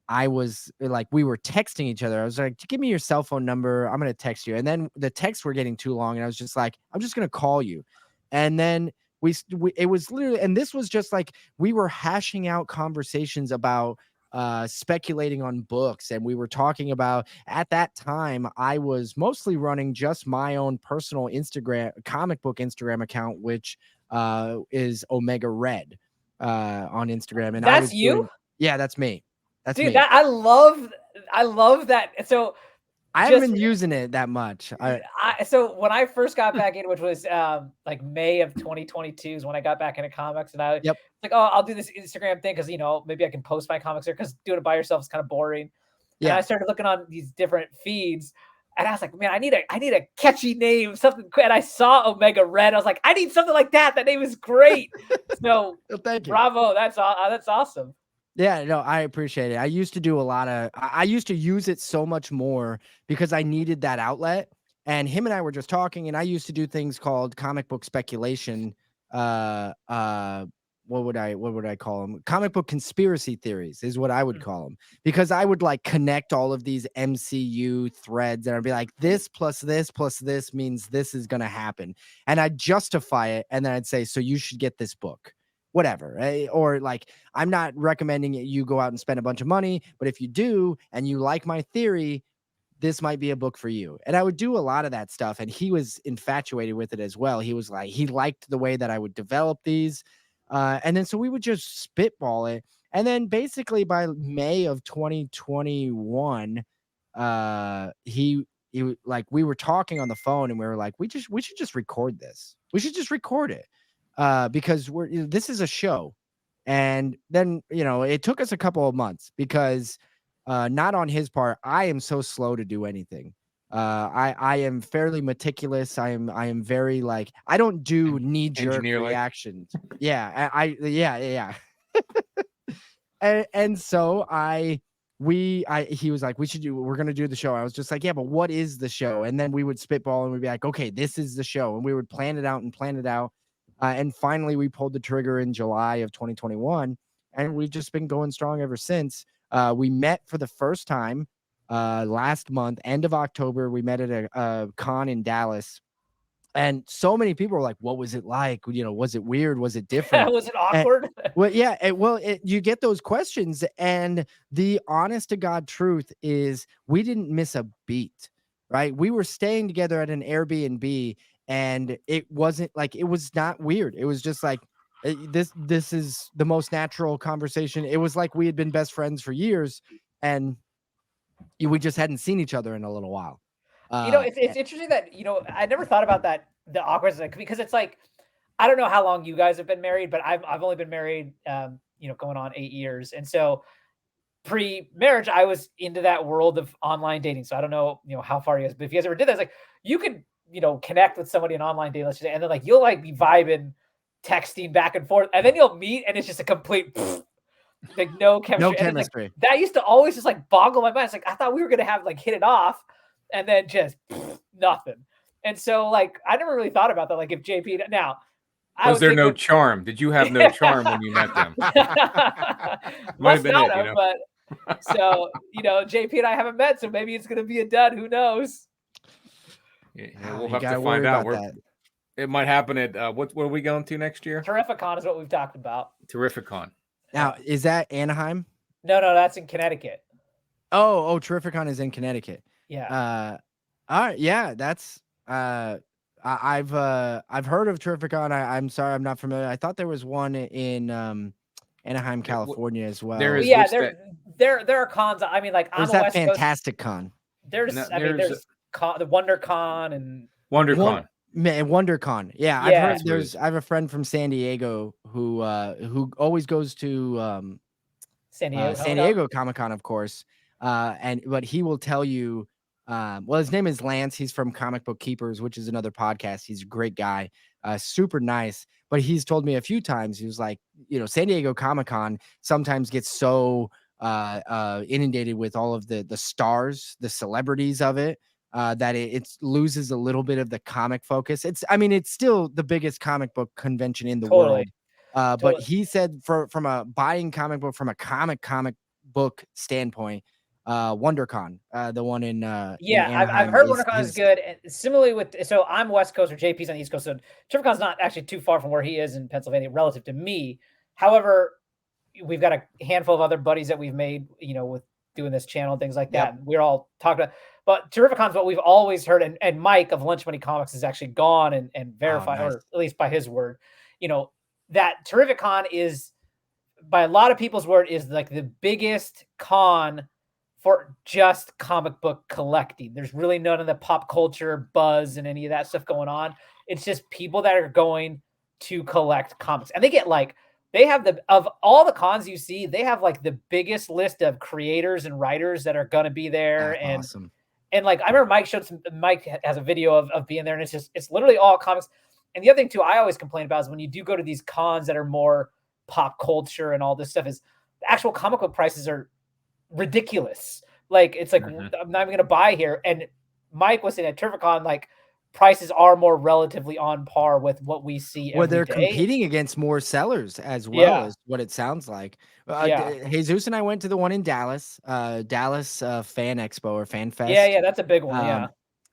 I was like, we were texting each other. I was like, give me your cell phone number. I'm going to text you. And then the texts were getting too long, and I was just like, I'm just going to call you. And then it was literally, and this was just like, we were hashing out conversations about speculating on books. And we were talking about, at that time, I was mostly running just my own personal comic book Instagram account, which is Omega Red on Instagram. And that's you? Yeah, that's me. That's Dude, me. I love that. So I haven't been using it that much. So when I first got back in, which was like May of 2022 is when I got back into comics, and I was like, oh, I'll do this Instagram thing because maybe I can post my comics there, because doing it by yourself is kind of boring. And I started looking on these different feeds, and I was like, man, I need a catchy name, something. And I saw Omega Red. I was like, I need something like that. That name is great. So Thank you. Bravo. That's awesome. Yeah, no, I appreciate it. I used to do I used to use it so much more because I needed that outlet. And him and I were just talking, and I used to do things called comic book speculation. What would I call them? Comic book conspiracy theories is what I would call them, because I would like connect all of these MCU threads, and I'd be like, this plus this plus this means this is going to happen. And I'd justify it. And then I'd say, so you should get this book. Whatever, or like, I'm not recommending you go out and spend a bunch of money, but if you do and you like my theory, this might be a book for you. And I would do a lot of that stuff, and he was infatuated with it as well. He was like, he liked the way that I would develop these, and then so we would just spitball it. And then basically by May of 2021, he like, we were talking on the phone, and we were like, we should just record this. We should just record it. Because this is a show. And then, it took us a couple of months because not on his part, I am so slow to do anything. I am fairly meticulous. I am very like, I don't do knee-jerk reactions. Yeah, yeah. and so he was like, we're going to do the show. I was just like, yeah, but what is the show? And then we would spitball, and we'd be like, okay, this is the show. And we would plan it out. And finally, we pulled the trigger in July of 2021, and we've just been going strong ever since. We met for the first time last month, end of October. We met at a con in Dallas, and so many people were like, "What was it like? Was it weird? Was it different? Was it awkward?" You get those questions, and the honest to God truth is, we didn't miss a beat. Right? We were staying together at an Airbnb. And it wasn't like, it was not weird. It was just like, this is the most natural conversation. It was like we had been best friends for years, and we just hadn't seen each other in a little while. It's interesting that, I never thought about that, the awkwardness, because it's like, I don't know how long you guys have been married, but I've only been married, going on 8 years. And so pre-marriage, I was into that world of online dating. So I don't know, how far you guys, but if you guys ever did that, it's like, you could, connect with somebody in online dating, let's say, and then like, you'll like be vibing, texting back and forth, and then you'll meet, and it's just a complete like no chemistry. No chemistry. Like, that used to always just like boggle my mind. It's like, I thought we were gonna have like hit it off, and then just nothing. And so like, I never really thought about that. Like, if JP now, was there no charm? Did you have no charm when you met them? Might have been it, but so JP and I haven't met, so maybe it's gonna be a dud. Who knows? Yeah, we'll have to find out. It might happen at what are we going to next year? Terrificon is what we've talked about. Terrificon. Now, is that Anaheim? No, that's in Connecticut. Oh, Terrificon is in Connecticut. Yeah. All right. Yeah, that's I've heard of Terrificon. I'm sorry, I'm not familiar. I thought there was one in Anaheim, California as well. There are cons. I mean, like, on the West Fantastic Coast, Con. There's the WonderCon and WonderCon. WonderCon. Yeah, I've heard I have a friend from San Diego who always goes to San Diego Comic-Con, of course. But he will tell you, his name is Lance. He's from Comic Book Keepers, which is another podcast. He's a great guy, super nice. But he's told me a few times, he was like, San Diego Comic-Con sometimes gets so inundated with all of the stars, the celebrities of it, that it loses a little bit of the comic focus. It's still the biggest comic book convention in the world. But he said from a buying comic book, from a comic book standpoint, WonderCon, the one in I've heard WonderCon is good. And similarly so I'm West Coast, or JP's on the East Coast, so Terrificon's not actually too far from where he is in Pennsylvania relative to me. However, we've got a handful of other buddies that we've made, with doing this channel and things like that. Yep. We're all talking about, but Terrificon's what we've always heard. And Mike of Lunch Money Comics has actually gone and verified, or at least by his word, that Terrificon is, by a lot of people's word, is like the biggest con for just comic book collecting. There's really none of the pop culture buzz and any of that stuff going on. It's just people that are going to collect comics, and they get like they have of all the cons you see, they have like the biggest list of creators and writers that are going to be there. That's and awesome. And like, I remember Mike has a video of being there, and it's literally all comics. And the other thing too, I always complain about is when you do go to these cons that are more pop culture and all this stuff, is the actual comic book prices are ridiculous. Like, it's like, I'm not even going to buy here. And Mike was saying at Turfcon, like, prices are more relatively on par with what we see Well, every they're day. competing against more sellers as well, is what it sounds like. Jesus and I went to the one in Dallas, Dallas Fan Expo or Fan Fest. Yeah, that's a big one.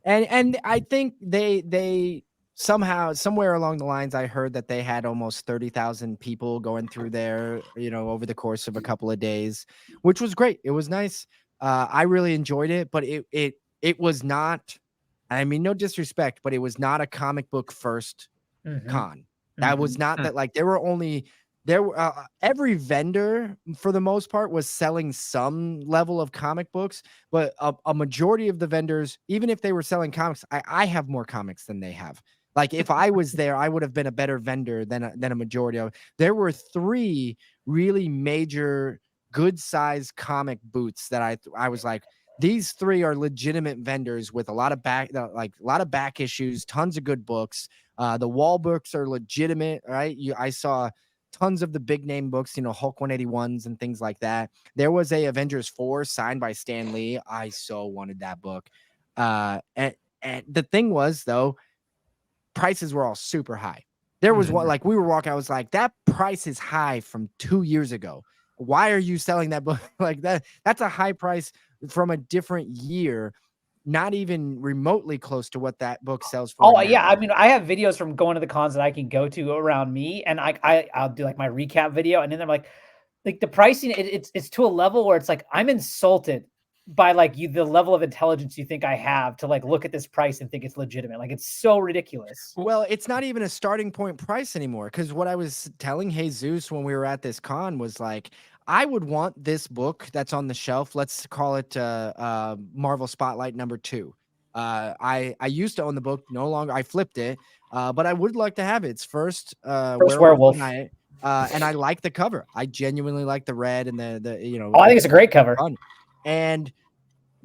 And I think they somehow, somewhere along the lines, I heard that they had almost 30,000 people going through there, over the course of a couple of days, which was great. It was nice. I really enjoyed it, but it was not, I mean, no disrespect, but it was not a comic book first con. That was not that, like, every vendor for the most part was selling some level of comic books, but a majority of the vendors, even if they were selling comics, I have more comics than they have. Like, if I was there, I would have been a better vendor than a majority of. There were 3 really major, good sized comic booths that I was like, these 3 are legitimate vendors with a lot of back issues, tons of good books. The wall books are legitimate, right? I saw tons of the big name books, Hulk 181s and things like that. There was a Avengers 4 signed by Stan Lee. I so wanted that book. And the thing was, though, prices were all super high. There was one, like, we were walking, I was like, that price is high from 2 years ago. Why are you selling that book like that? That's a high price from a different year, not even remotely close to what that book sells for. Oh, yeah. I mean, I have videos from going to the cons that I can go to around me, and I'll do like my recap video, and then I'm like the pricing, it's to a level where it's like, I'm insulted by like the level of intelligence you think I have to like look at this price and think it's legitimate. Like, it's so ridiculous. Well, it's not even a starting point price anymore. Because what I was telling Jesus when we were at this con was like, I would want this book that's on the shelf. Let's call it Marvel Spotlight #2. I used to own the book, no longer. I flipped it, but I would like to have it. It's first Werewolf Night, and I like the cover. I genuinely like the red and the. Oh, I think it's a great cover. Fun.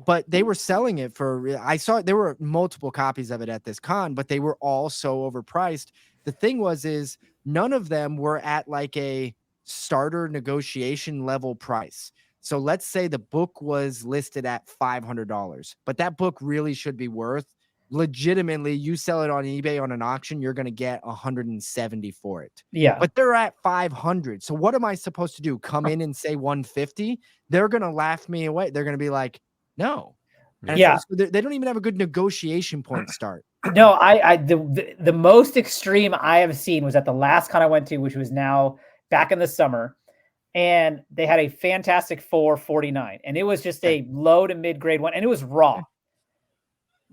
But they were selling it for, I saw there were multiple copies of it at this con, but they were all so overpriced. The thing is none of them were at like a starter negotiation level price. So let's say the book was listed at $500, but that book really should be worth, legitimately, you sell it on eBay on an auction, you're going to get 170 for it. Yeah. But they're at 500. So what am I supposed to do? Come in and say 150? They're going to laugh me away. They're going to be like, no. And so they don't even have a good negotiation point start. No, the most extreme I have seen was at the last con I went to, which was now back in the summer, and they had a Fantastic Four 49, and it was just a low to mid grade one, and it was raw.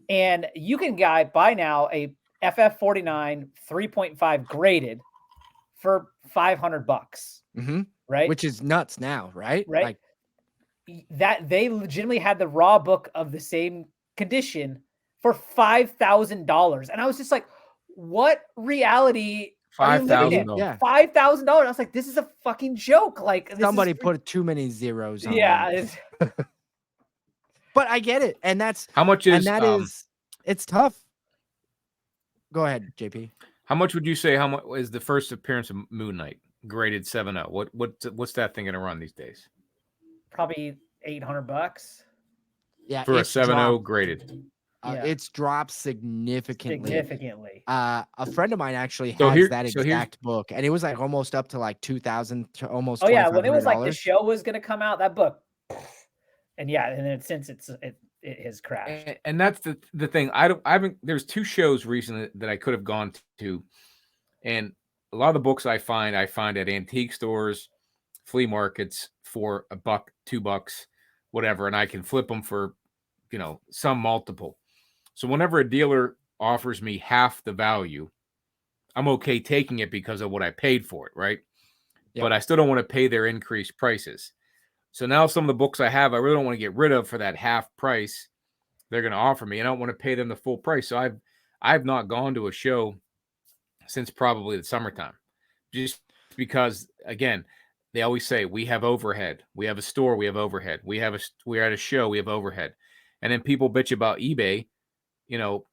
And you can buy now a FF 49 3.5 graded for $500, right? Which is nuts now, right? Right. Like, that they legitimately had the raw book of the same condition for $5,000, and I was just like, "What reality?" $5,000. Yeah, $5,000. I was like, "This is a fucking joke!" Like, somebody put too many zeros on. Yeah, but I get it, and that's how much is, and that is, it's tough. Go ahead, JP. How much would you say? How much is the first appearance of Moon Knight graded 7.0? What's that thing gonna run these days? Probably $800. Yeah, for a 7.0 graded. It's dropped significantly. A friend of mine actually has that exact book, and it was like almost up to like 2,000 to almost. Oh yeah, when it was like the show was going to come out, that book, and then since it has crashed. And that's the thing. There's 2 shows recently that I could have gone to, and a lot of the books I find at antique stores, flea markets for $1, $2, whatever, and I can flip them for, some multiple. So whenever a dealer offers me half the value, I'm okay taking it because of what I paid for it, right? Yep. But I still don't want to pay their increased prices. So now some of the books I have, I really don't want to get rid of for that half price they're going to offer me. I don't want to pay them the full price. So I've not gone to a show since probably the summertime. Just because again, they always say we have overhead, we have a store, we have overhead, we're at a show, we have overhead, and then people bitch about eBay. You know,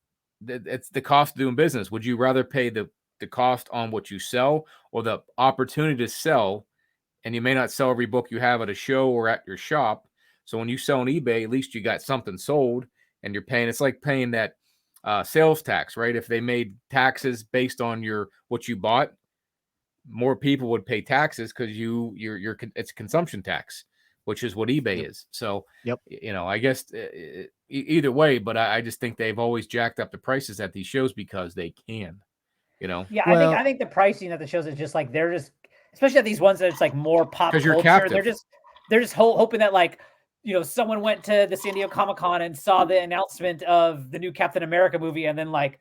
it's the cost of doing business. Would you rather pay the cost on what you sell or the opportunity to sell? And you may not sell every book you have at a show or at your shop. So when you sell on eBay, at least you got something sold, and you're paying. It's like paying that sales tax, right? If they made taxes based on what you bought, more people would pay taxes because it's consumption tax, which is what eBay is. So, Yep. I guess either way, but I just think they've always jacked up the prices at these shows because they can. Yeah, Well, I think the pricing at the shows is just like they're just, especially at these ones that it's like more pop 'Cause you're culture. captive. They're just hoping that like someone went to the San Diego Comic-Con and saw the announcement of the new Captain America movie, and then like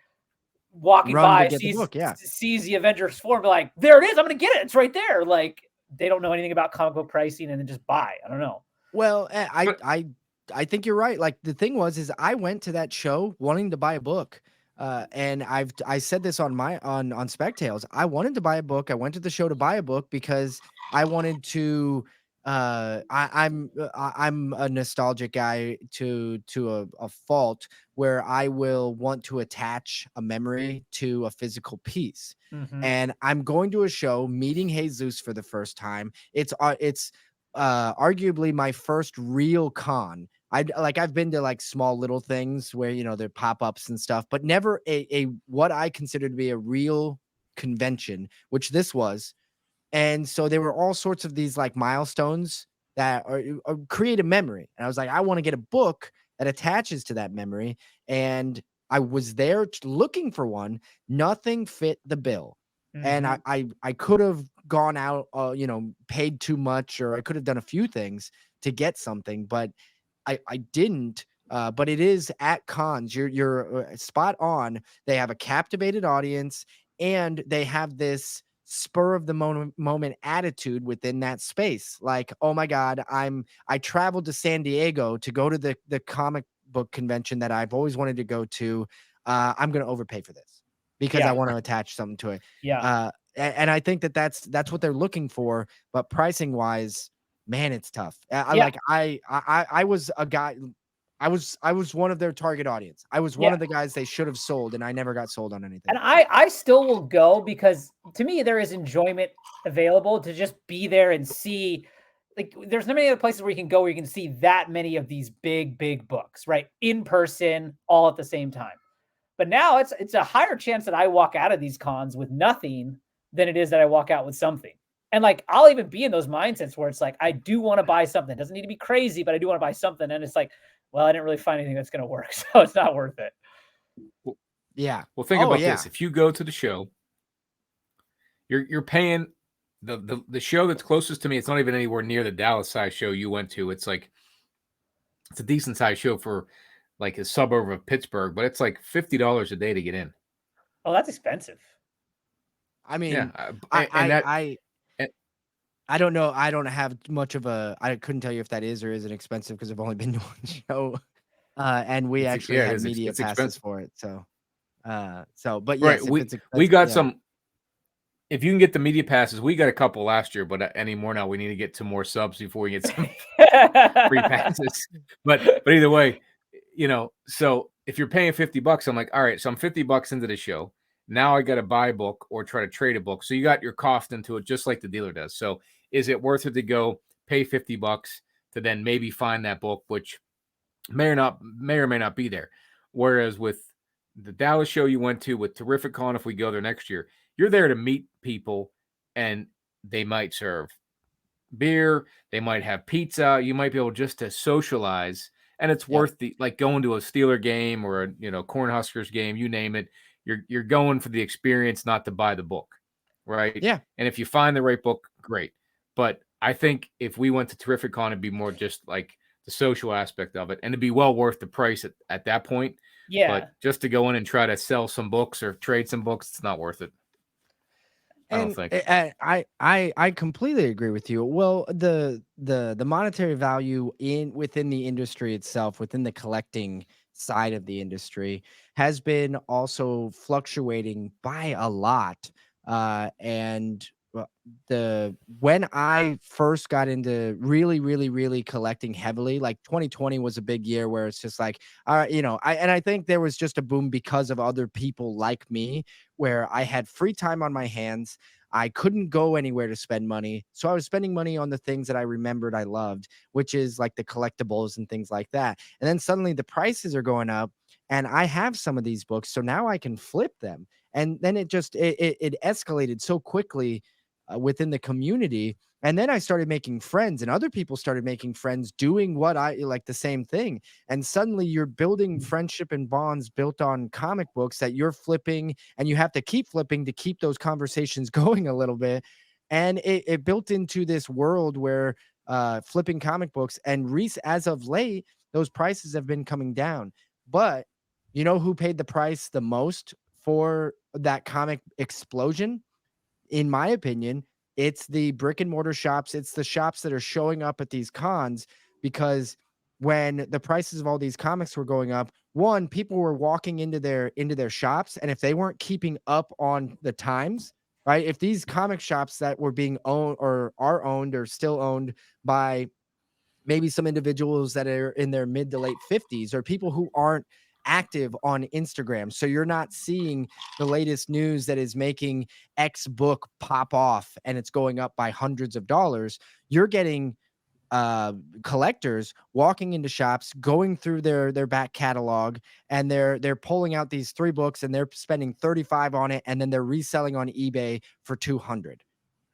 walking run to by get the book. Yeah. sees the Avengers 4 and be like, there it is, I'm gonna get it. It's right there. Like they don't know anything about comic book pricing and then just buy. I don't know. Well, But- I think you're right. Like the thing is I went to that show wanting to buy a book. And I said this on on Spec Tales. I wanted to buy a book. I went to the show to buy a book because I wanted to I'm a nostalgic guy to a fault, where I will want to attach a memory to a physical piece. Mhm. And I'm going to a show, meeting Jesus for the first time. It's arguably my first real con. I've been to like small little things where they're pop-ups and stuff, but never a what I consider to be a real convention, which this was. And so there were all sorts of these like milestones that create a memory. And I was like, I want to get a book that attaches to that memory. And I was there looking for one. Nothing fit the bill. And Mhm. I could have gone out, paid too much, or I could have done a few things to get something, but I didn't. But it is at cons. You're spot on. They have a captivated audience, and they have this spur of the moment attitude within that space. Like, oh my God, I traveled to San Diego to go to the comic book convention that I've always wanted to go to. I'm gonna overpay for this because I Yeah. want to attach something to it. Yeah. And I think that's what they're looking for, but pricing wise, man, it's tough. Yeah. I was a guy. I was one of their target audience. I was one Yeah. of the guys they should have sold, and I never got sold on anything. And I still will go because to me there is enjoyment available to just be there and see. Like there's not many other places where you can go where you can see that many of these big books, right? In person, all at the same time. But now it's a higher chance that I walk out of these cons with nothing than it is that I walk out with something. And like I'll even be in those mindsets where it's like I do want to buy something. It doesn't need to be crazy, but I do want to buy something. And it's like, well, I didn't really find anything that's going to work, so it's not worth it. Yeah. Well, think Oh, about yeah. this. If you go to the show, you're paying the show that's closest to me. It's not even anywhere near the Dallas size show you went to. It's a decent sized show for like a suburb of Pittsburgh, but it's like $50 a day to get in. Oh, that's expensive. I mean, Yeah, and that I don't know. I don't have much of a. I couldn't tell you if that is or isn't expensive because I've only been to one show, and we actually it had is. media It's passes expensive. for it. So, but Right. yes, if it's We got yeah. some. If you can get the media passes, we got a couple last year, but anymore now. We need to get some more subs before we get some free passes. But either way, so if you're paying $50, I'm like, all right, so I'm $50 into the show. Now I got to buy a book or try to trade a book. So you got your cost into it, just like the dealer does. So is it worth it to go pay $50 to then maybe find that book, which may or may not be there? Whereas with the Dallas show you went to, with Terrificon, if we go there next year, you're there to meet people, and they might serve beer, they might have pizza, you might be able just to socialize, and it's Yep. worth like going to a Steeler game or a Cornhuskers game, you name it. You're going for the experience, not to buy the book, right? Yeah. And if you find the right book, great. But I think if we went to Terrificon, it'd be more just like the social aspect of it, and it'd be well worth the price at that point. Yeah. But just to go in and try to sell some books or trade some books, it's not worth it. I don't think. I completely agree with you. Well, the monetary value within the industry itself, within the collecting side of the industry, has been also fluctuating by a lot. And when I first got into really collecting heavily, like 2020 was a big year where it's just like, I think there was just a boom because of other people like me, where I had free time on my hands. I couldn't go anywhere to spend money. So I was spending money on the things that I remembered I loved, which is like the collectibles and things like that. And then suddenly the prices are going up and I have some of these books. So now I can flip them. And then it escalated so quickly within the community. And then I started making friends and other people started making friends doing what I like, the same thing. And suddenly you're building friendship and bonds built on comic books that you're flipping, and you have to keep flipping to keep those conversations going a little bit. And it built into this world where flipping comic books, and Reese, as of late, those prices have been coming down. But you know who paid the price the most for that comic explosion? In my opinion, it's the brick and mortar shops. It's the shops that are showing up at these cons, because when the prices of all these comics were going up, one, people were walking into their shops, and if they weren't keeping up on the times, right? If these comic shops that were being owned or are owned or still owned by maybe some individuals that are in their mid to late 50s, or people who aren't active on Instagram. So you're not seeing the latest news that is making X book pop off and it's going up by hundreds of dollars. You're getting collectors walking into shops, going through their back catalog, and they're pulling out these 3 books and they're spending 35 on it, and then they're reselling on eBay for 200.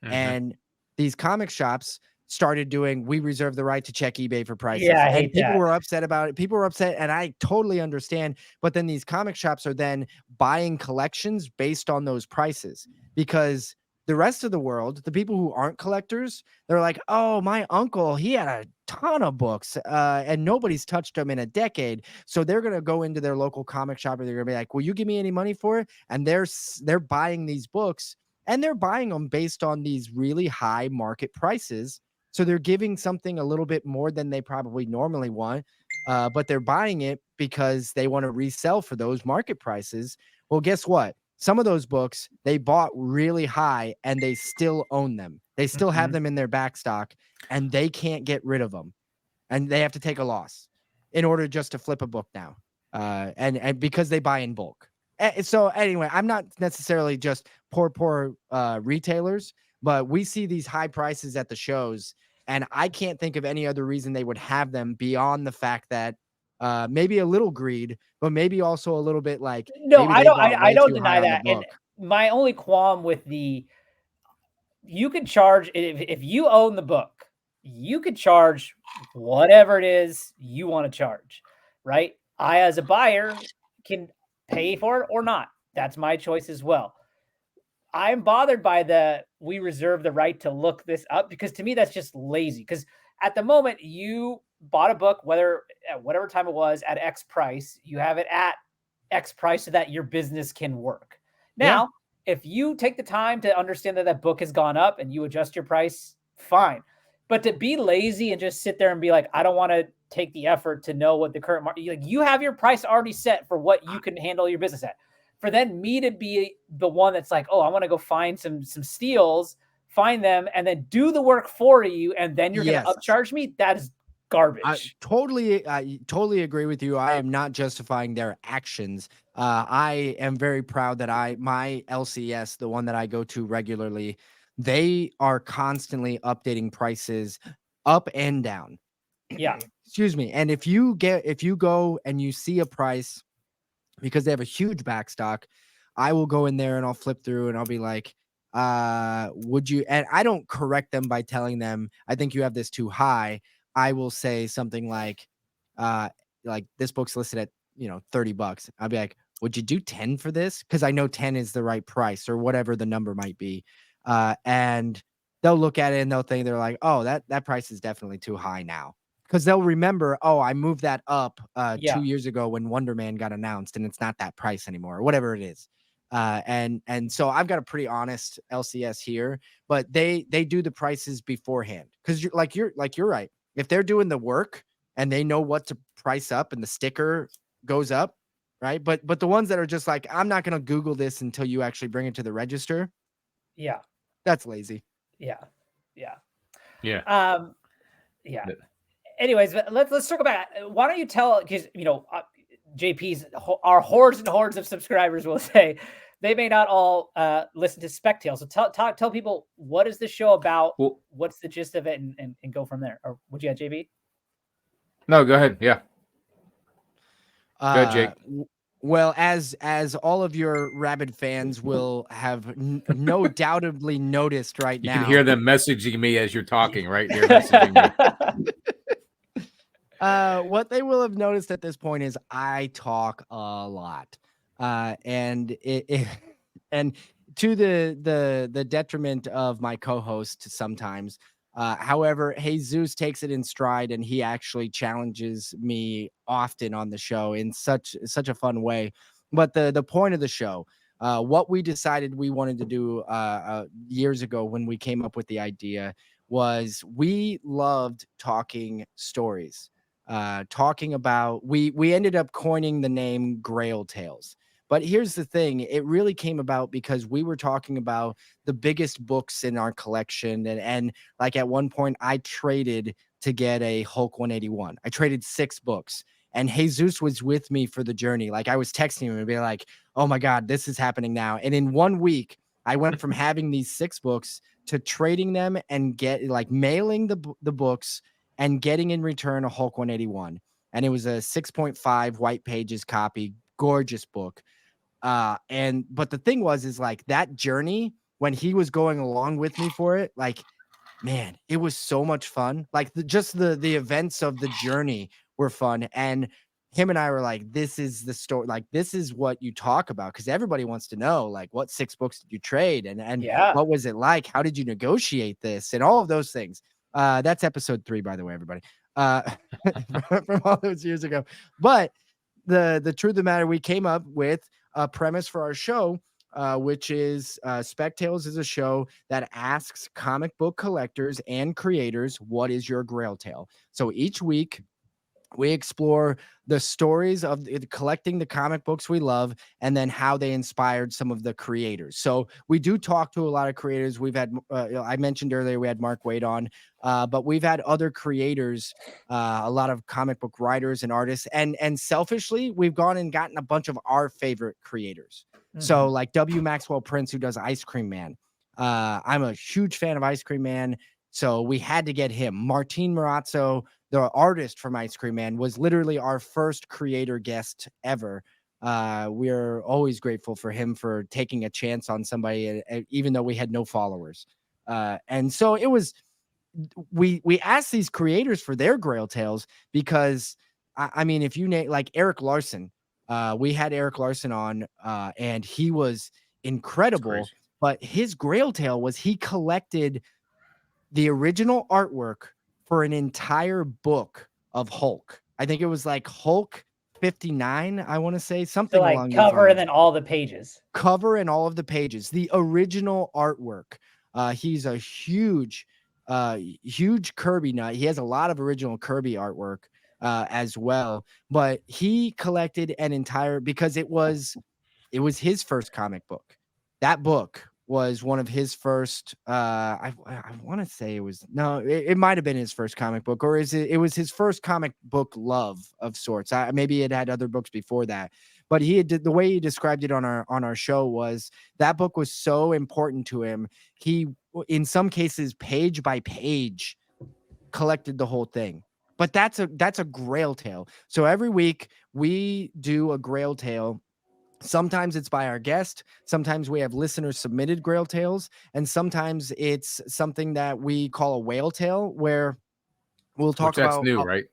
And these comic shops started doing, we reserve the right to check eBay for prices. Yeah, I And hate people that. were upset about it. People were upset, and I totally understand. But then these comic shops are then buying collections based on those prices, because the rest of the world, the people who aren't collectors, they're like, oh, my uncle, he had a ton of books and nobody's touched them in a decade. So they're going to go into their local comic shop and they're going to be like, will you give me any money for it? And they're buying these books, and they're buying them based on these really high market prices. So they're giving something a little bit more than they probably normally want, but they're buying it because they want to resell for those market prices. Well, guess what? Some of those books they bought really high and they still own them. They still have them in their back stock, and they can't get rid of them. And they have to take a loss in order just to flip a book now. And because they buy in bulk. So anyway, I'm not necessarily just poor retailers, but we see these high prices at the shows, and I can't think of any other reason they would have them beyond the fact that maybe a little greed, but maybe also a little bit like No, maybe I they don't. bought I way don't too high deny on the that. And book. my only qualm with you could charge if you own the book, you could charge whatever it is you want to charge, right? I, as a buyer, can pay for it or not. That's my choice as well. I'm bothered by we reserve the right to look this up, because to me that's just lazy. Because at the moment you bought a book, whether at whatever time it was, at X price, you have it at X price so that your business can work. Yeah. Now, if you take the time to understand that that book has gone up and you adjust your price, fine. But to be lazy and just sit there and be like, I don't want to take the effort to know what the current market, like, you have your price already set for what you can handle your business at. For then me to be the one that's like, oh, I want to go find some steals, find them, and then do the work for you, and then you're going to upcharge me, that is garbage. I totally agree with you. I am not justifying their actions. I am very proud that my LCS, the one that I go to regularly, they are constantly updating prices up and down. Yeah. Excuse me. And if you go and you see a price, because they have a huge backstock, I will go in there and I'll flip through and I'll be like, would you, and I don't correct them by telling them, I think you have this too high. I will say something like this book's listed at, $30. I'll be like, would you do 10 for this? Cause I know 10 is the right price, or whatever the number might be. And they'll look at it and they're like, oh, that price is definitely too high now. Because they'll remember, oh, I moved that up 2 years ago when Wonder Man got announced, and it's not that price anymore, or whatever it is. And so I've got a pretty honest LCS here, but they do the prices beforehand, because you're right. If they're doing the work and they know what to price up, and the sticker goes up, right? But the ones that are just like, I'm not going to Google this until you actually bring it to the register. Yeah. That's lazy. Yeah. Yeah. Yeah. Yeah. Th- Anyways, let's circle back. Why don't you tell, because JP's our hordes and hordes of subscribers will say they may not all listen to Spec Tales. So tell people, what is the show about? Well, What's the gist of it, and go from there. Or would you add, JB? no, go ahead. Yeah. Go ahead, Jake. Well, as all of your rabid fans will have no doubtably noticed right You now, can hear them messaging me as you're talking, right? They're messaging me. What they will have noticed at this point is I talk a lot, and and to the detriment of my co-host sometimes. However, Jesus takes it in stride, and he actually challenges me often on the show in such a fun way. But the point of the show, what we decided we wanted to do years ago when we came up with the idea, was we loved talking stories. Talking about, we ended up coining the name Grail Tales. But here's the thing, it really came about because we were talking about the biggest books in our collection, and like at one point I traded to get a Hulk 181. I traded 6 books, and Jesus was with me for the journey. Like, I was texting him and be like, oh my God, this is happening now. And in 1 week I went from having these 6 books to trading them and mailing the books and getting in return a Hulk 181. And it was a 6.5 white pages copy, gorgeous book. But the thing is like, that journey, when he was going along with me for it, like, man, it was so much fun. Like, the events of the journey were fun. And him and I were like, this is the story. Like, this is what you talk about. Cause everybody wants to know, like, what 6 books did you trade? And Yeah. what was it like? How did you negotiate this? And all of those things. That's episode 3, by the way, everybody, from all those years ago. But the truth of the matter, we came up with a premise for our show, which is Spec Tales is a show that asks comic book collectors and creators, what is your Grail Tale? So each week we explore the stories of collecting the comic books we love, and then how they inspired some of the creators. So we do talk to a lot of creators. We've had, I mentioned earlier, we had Mark Waid on, but we've had other creators, a lot of comic book writers and artists, and selfishly, we've gone and gotten a bunch of our favorite creators. So like W. Maxwell Prince, who does Ice Cream Man. I'm a huge fan of Ice Cream Man, so we had to get him. Martin Marazzo, the artist from Ice Cream Man, was literally our first creator guest ever. We're always grateful for him for taking a chance on somebody, even though we had no followers. And so it was, we asked these creators for their Grail Tales because, I mean, if you name like Eric Larson, we had Eric Larson on, and he was incredible. But his Grail Tale was he collected the original artwork for an entire book of Hulk. I think it was like Hulk 59, I want to say, something so like along cover and then all the pages. Cover and all of the pages, the original artwork. He's a huge Kirby nut. He has a lot of original Kirby artwork as well, but he collected an entire, because it was his first comic book. That book was one of his first, I want to say it might have been his first comic book, or it was his first comic book love of sorts. Maybe it had other books before that, but the way he described it on our show was that book was so important to him. He, in some cases, page by page, collected the whole thing. But that's a Grail Tale. So every week we do a Grail Tale. Sometimes it's by our guest. Sometimes we have listeners submitted Grail Tales, and sometimes it's something that we call a whale tale, where we'll talk Which that's about new, right?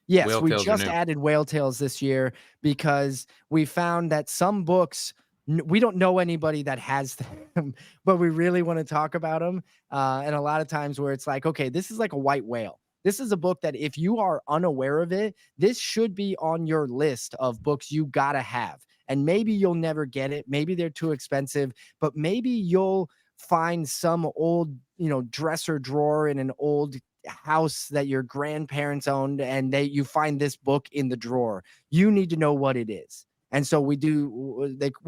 Yes, Whale we Tales are just new. added Whale Tales this year because we found that some books, we don't know anybody that has them, but we really want to talk about them. And a lot of times where it's like, okay, this is like a white whale. This is a book that if you are unaware of it, this should be on your list of books you gotta have. And maybe you'll never get it. Maybe they're too expensive, but maybe you'll find some old, dresser drawer in an old house that your grandparents owned, and you find this book in the drawer. You need to know what it is. And so we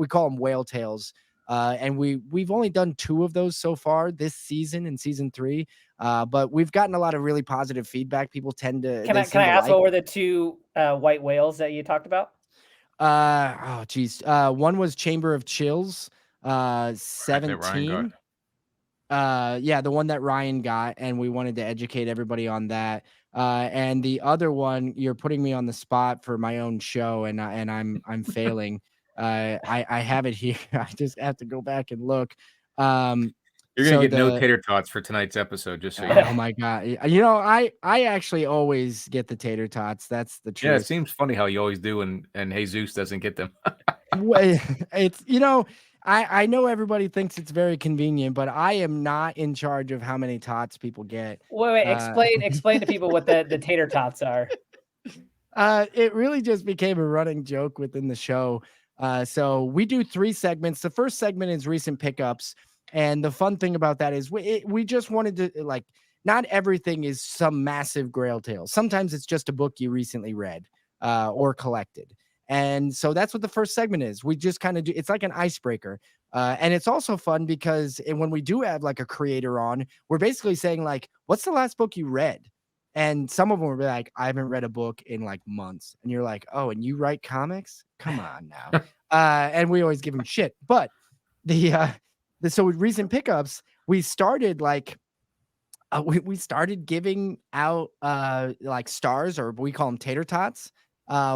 call them whale tales. And we've only done 2 of those so far this season, in season 3. But we've gotten a lot of really positive feedback. People tend to Can I ask what were the 2 white whales that you talked about? Oh geez. One was Chamber of Chills, That Ryan got. 17. Yeah, the one that Ryan got, and we wanted to educate everybody on that. And the other one, you're putting me on the spot for my own show, and I'm failing. I have it here. I just have to go back and look. You're gonna So get no the tater tots for tonight's episode, just so you know. oh my god, you know, I actually always get the tater tots. That's the Yeah, it truth. seems funny how you always do, and Jesus doesn't get them. It's, you know, I know everybody thinks it's very convenient, but I am not in charge of how many tots people get. Wait, explain to people what the tater tots are. It really just became a running joke within the show. So we do 3 segments. The first segment is recent pickups, and the fun thing about that is we just wanted to, like, not everything is some massive grail tale. Sometimes it's just a book you recently read or collected. And so that's what the first segment is. We just kind of do, it's like an icebreaker. And it's also fun because when we do have like a creator on, we're basically saying, like, what's the last book you read? And some of them will be like, I haven't read a book in like months. And you're like, oh, and you write comics? Come on now. And we always give them shit. But so with recent pickups, we started like, we started giving out like stars, or we call them tater tots,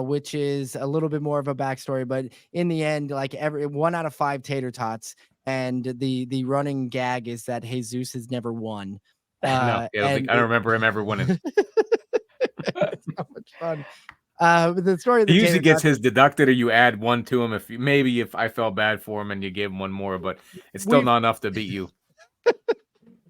which is a little bit more of a backstory. But in the end, like, every 1 out of 5 tater tots, and the running gag is that Jesus has never won. No, yeah, I don't remember him ever winning. It's so much fun. But the story of the He usually tater gets tots, his deducted, or you add 1 to him if I felt bad for him and you gave him 1 more, but it's still not enough to beat you.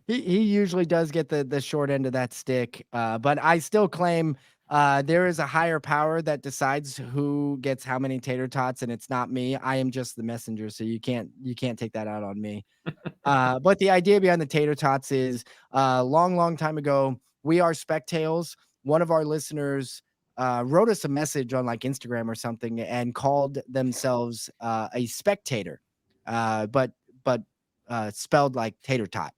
he usually does get the short end of that stick. But I still claim there is a higher power that decides who gets how many tater tots, and it's not me. I am just the messenger, so you can't take that out on me. But the idea behind the tater tots is long time ago, we are Spec Tales. One of our listeners wrote us a message on like Instagram or something and called themselves a spectator, but spelled like tater tot.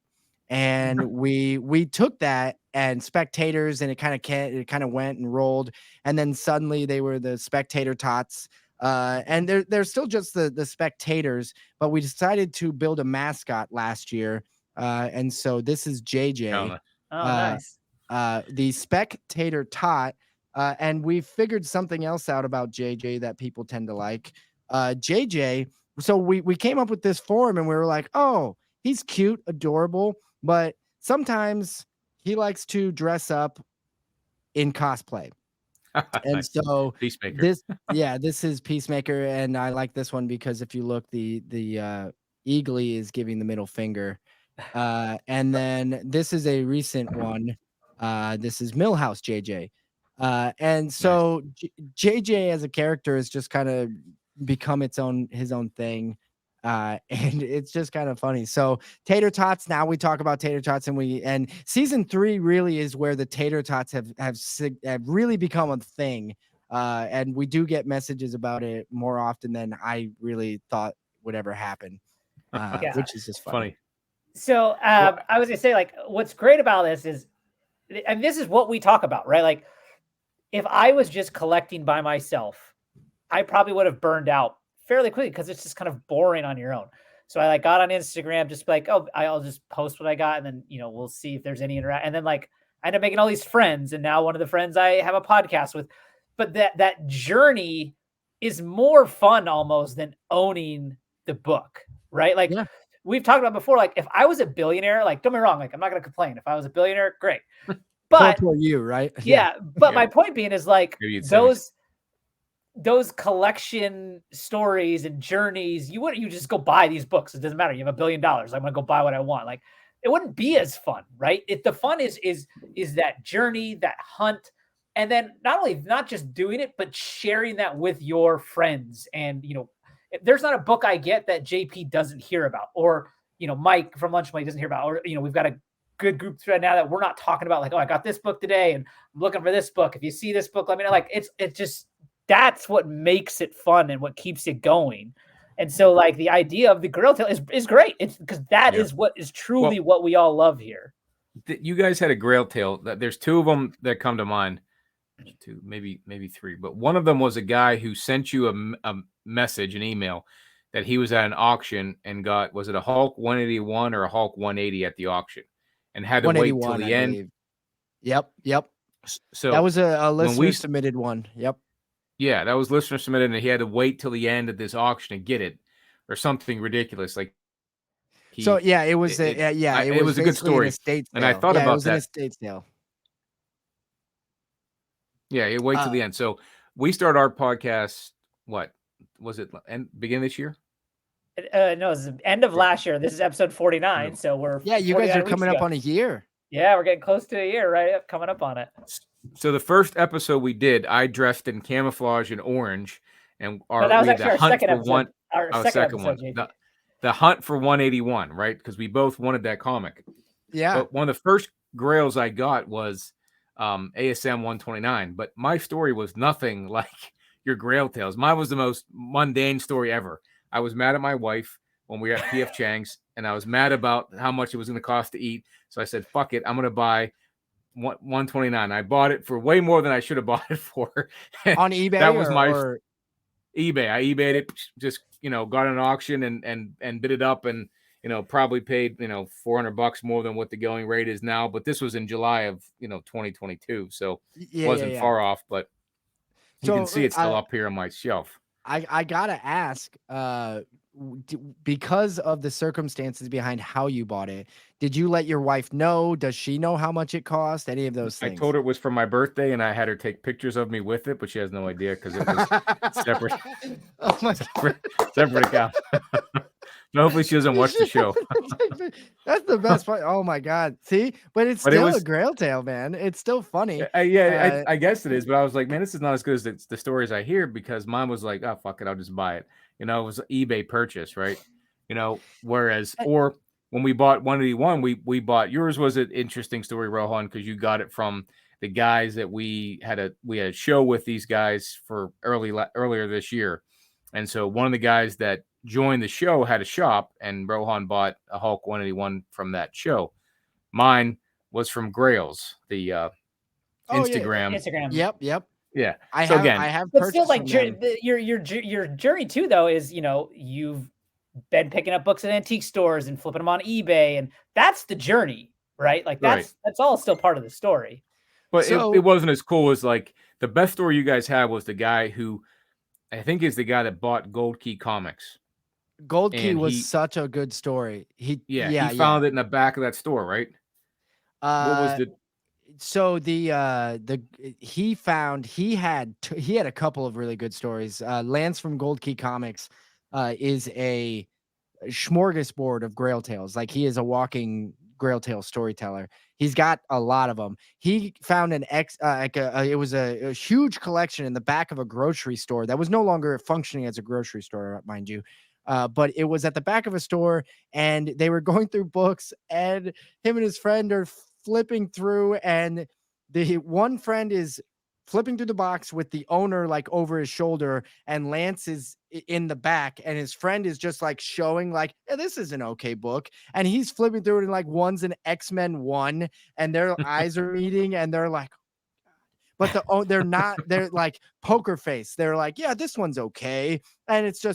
And we took that and spectators, and it kind of went and rolled, and then suddenly they were the spectator tots. And they're still just the spectators, but we decided to build a mascot last year. And so this is JJ. Oh, nice. The spectator tot. And we figured something else out about JJ that people tend to like. JJ, so we came up with this form, and we were like, oh, he's cute, adorable, but sometimes he likes to dress up in cosplay. And Nice. so Peacemaker. this is Peacemaker, and I like this one because if you look, the Eagly is giving the middle finger. And then this is a recent one. This is Millhouse JJ. And so JJ as a character has just kind of become his own thing. And it's just kind of funny. So tater tots, now we talk about tater tots, and season 3 really is where the tater tots have really become a thing. And we do get messages about it more often than I really thought would ever happen. Which is just funny. So I was gonna say, like, what's great about this is, and this is what we talk about, right? Like, if I was just collecting by myself, I probably would have burned out fairly quickly because it's just kind of boring on your own. So I like got on Instagram, just like, oh, I'll just post what I got, and then we'll see if there's any interaction. And then like I end up making all these friends, and now one of the friends I have a podcast with. But that journey is more fun almost than owning the book, right? Like we've talked about before. Like if I was a billionaire, like don't get me wrong, like I'm not gonna complain. If I was a billionaire, great. But for you, right? Yeah. But my point being is like those collection stories and journeys, you just go buy these books. It doesn't matter. You have $1 billion. I'm going to go buy what I want. Like it wouldn't be as fun, right? The fun is that journey, that hunt. And then not just doing it, but sharing that with your friends. And, there's not a book I get that JP doesn't hear about, or, Mike from Lunch Money doesn't hear about, or, we've got a good group thread now that we're not talking about like, oh, I got this book today and I'm looking for this book. If you see this book, let me know. Like it's just, that's what makes it fun and what keeps it going. And so like the idea of the Grail Tale is great. It's because that is what is truly what we all love here. You guys had a Grail Tale. There's two of them that come to mind. Two, maybe three, but one of them was a guy who sent you a message, an email, that he was at an auction and got, was it a Hulk 181 or a Hulk 180 at the auction, and had to wait till the end. Believe. Yep. So that was a listener submitted one. Yep. Yeah, that was listener submitted, and he had to wait till the end of this auction to get it, or something ridiculous. Like, it was it was a good story, and I thought about that. An estate sale. Yeah, you wait till the end. So we start our podcast. What was it? Beginning this year? No, it was the end of last year. This is episode 49. So we're you guys are coming up on a year. Yeah, we're getting close to a year, right? Coming up on it. So the first episode we did, I dressed in camouflage and orange, and that was actually our second episode. Our second one. The hunt for 181, right? Because we both wanted that comic. Yeah. But one of the first grails I got was ASM 129, but my story was nothing like your Grail Tales. Mine was the most mundane story ever. I was mad at my wife when we were at PF Chang's, and I was mad about how much it was going to cost to eat. So I said, fuck it, I'm going to buy 129. I bought it for way more than I should have bought it for. On eBay? That was eBay. I eBayed it, just, got an auction and bid it up, and probably paid, $400 more than what the going rate is now. But this was in July of, 2022. So it wasn't far off, but you can see it's still up here on my shelf. I gotta ask, because of the circumstances behind how you bought it, did you let your wife know? Does she know how much it cost? Any of those things? I told her it was for my birthday, and I had her take pictures of me with it, but she has no idea because it was separate. Oh my God. separate account. Hopefully she doesn't watch the show. That's the best part. Oh my God. See, but it's still a Grail Tale, man. It's still funny. I guess it is, but I was like, man, this is not as good as the stories I hear, because mine was like, oh, fuck it, I'll just buy it. It was an eBay purchase, right? Whereas, or when we bought 181, we bought, yours was an interesting story, Rohan, because you got it from the guys that we had a show with these guys for earlier this year. And so one of the guys that joined the show had a shop, and Rohan bought a Hulk 181 from that show. Mine was from Grails, the Instagram. Instagram. Yep. Yeah. I have but still, like, your journey too, though, is, you've been picking up books at antique stores and flipping them on eBay, and that's the journey, right? Like that's all still part of the story. But it wasn't as cool as, like, the best story you guys had was the guy who I think is the guy that bought Gold Key Comics. Gold Key was such a good story. He found it in the back of that store, right? What was the? So he had a couple of really good stories. Lance from Gold Key Comics is a smorgasbord of Grail Tales. Like, he is a walking Grail Tale storyteller. He's got a lot of them. He found it was a huge collection in the back of a grocery store that was no longer functioning as a grocery store, mind you. But it was at the back of a store, and they were going through books, and him and his friend are flipping through, and the one friend is flipping through the box with the owner like over his shoulder, and Lance is in the back, and his friend is just like showing like, hey, this is an okay book, and he's flipping through it, and like one's an X-Men 1, and their eyes are meeting, and they're like, but they're like poker face. They're like, yeah, this one's okay. And it's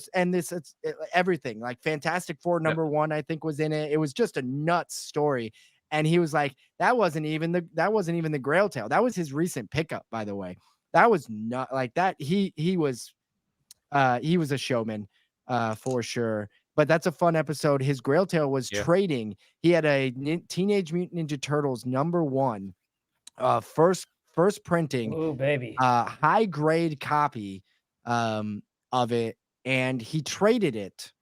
everything, like Fantastic Four #1, I think, was in it. It was just a nuts story. And he was like, that wasn't even the Grail Tale. That was his recent pickup, by the way. That was not like that. He was a showman, for sure. But that's a fun episode. His Grail Tale was trading. He had a Teenage Mutant Ninja Turtles #1, first printing. Oh, baby. High grade copy of it, and he traded it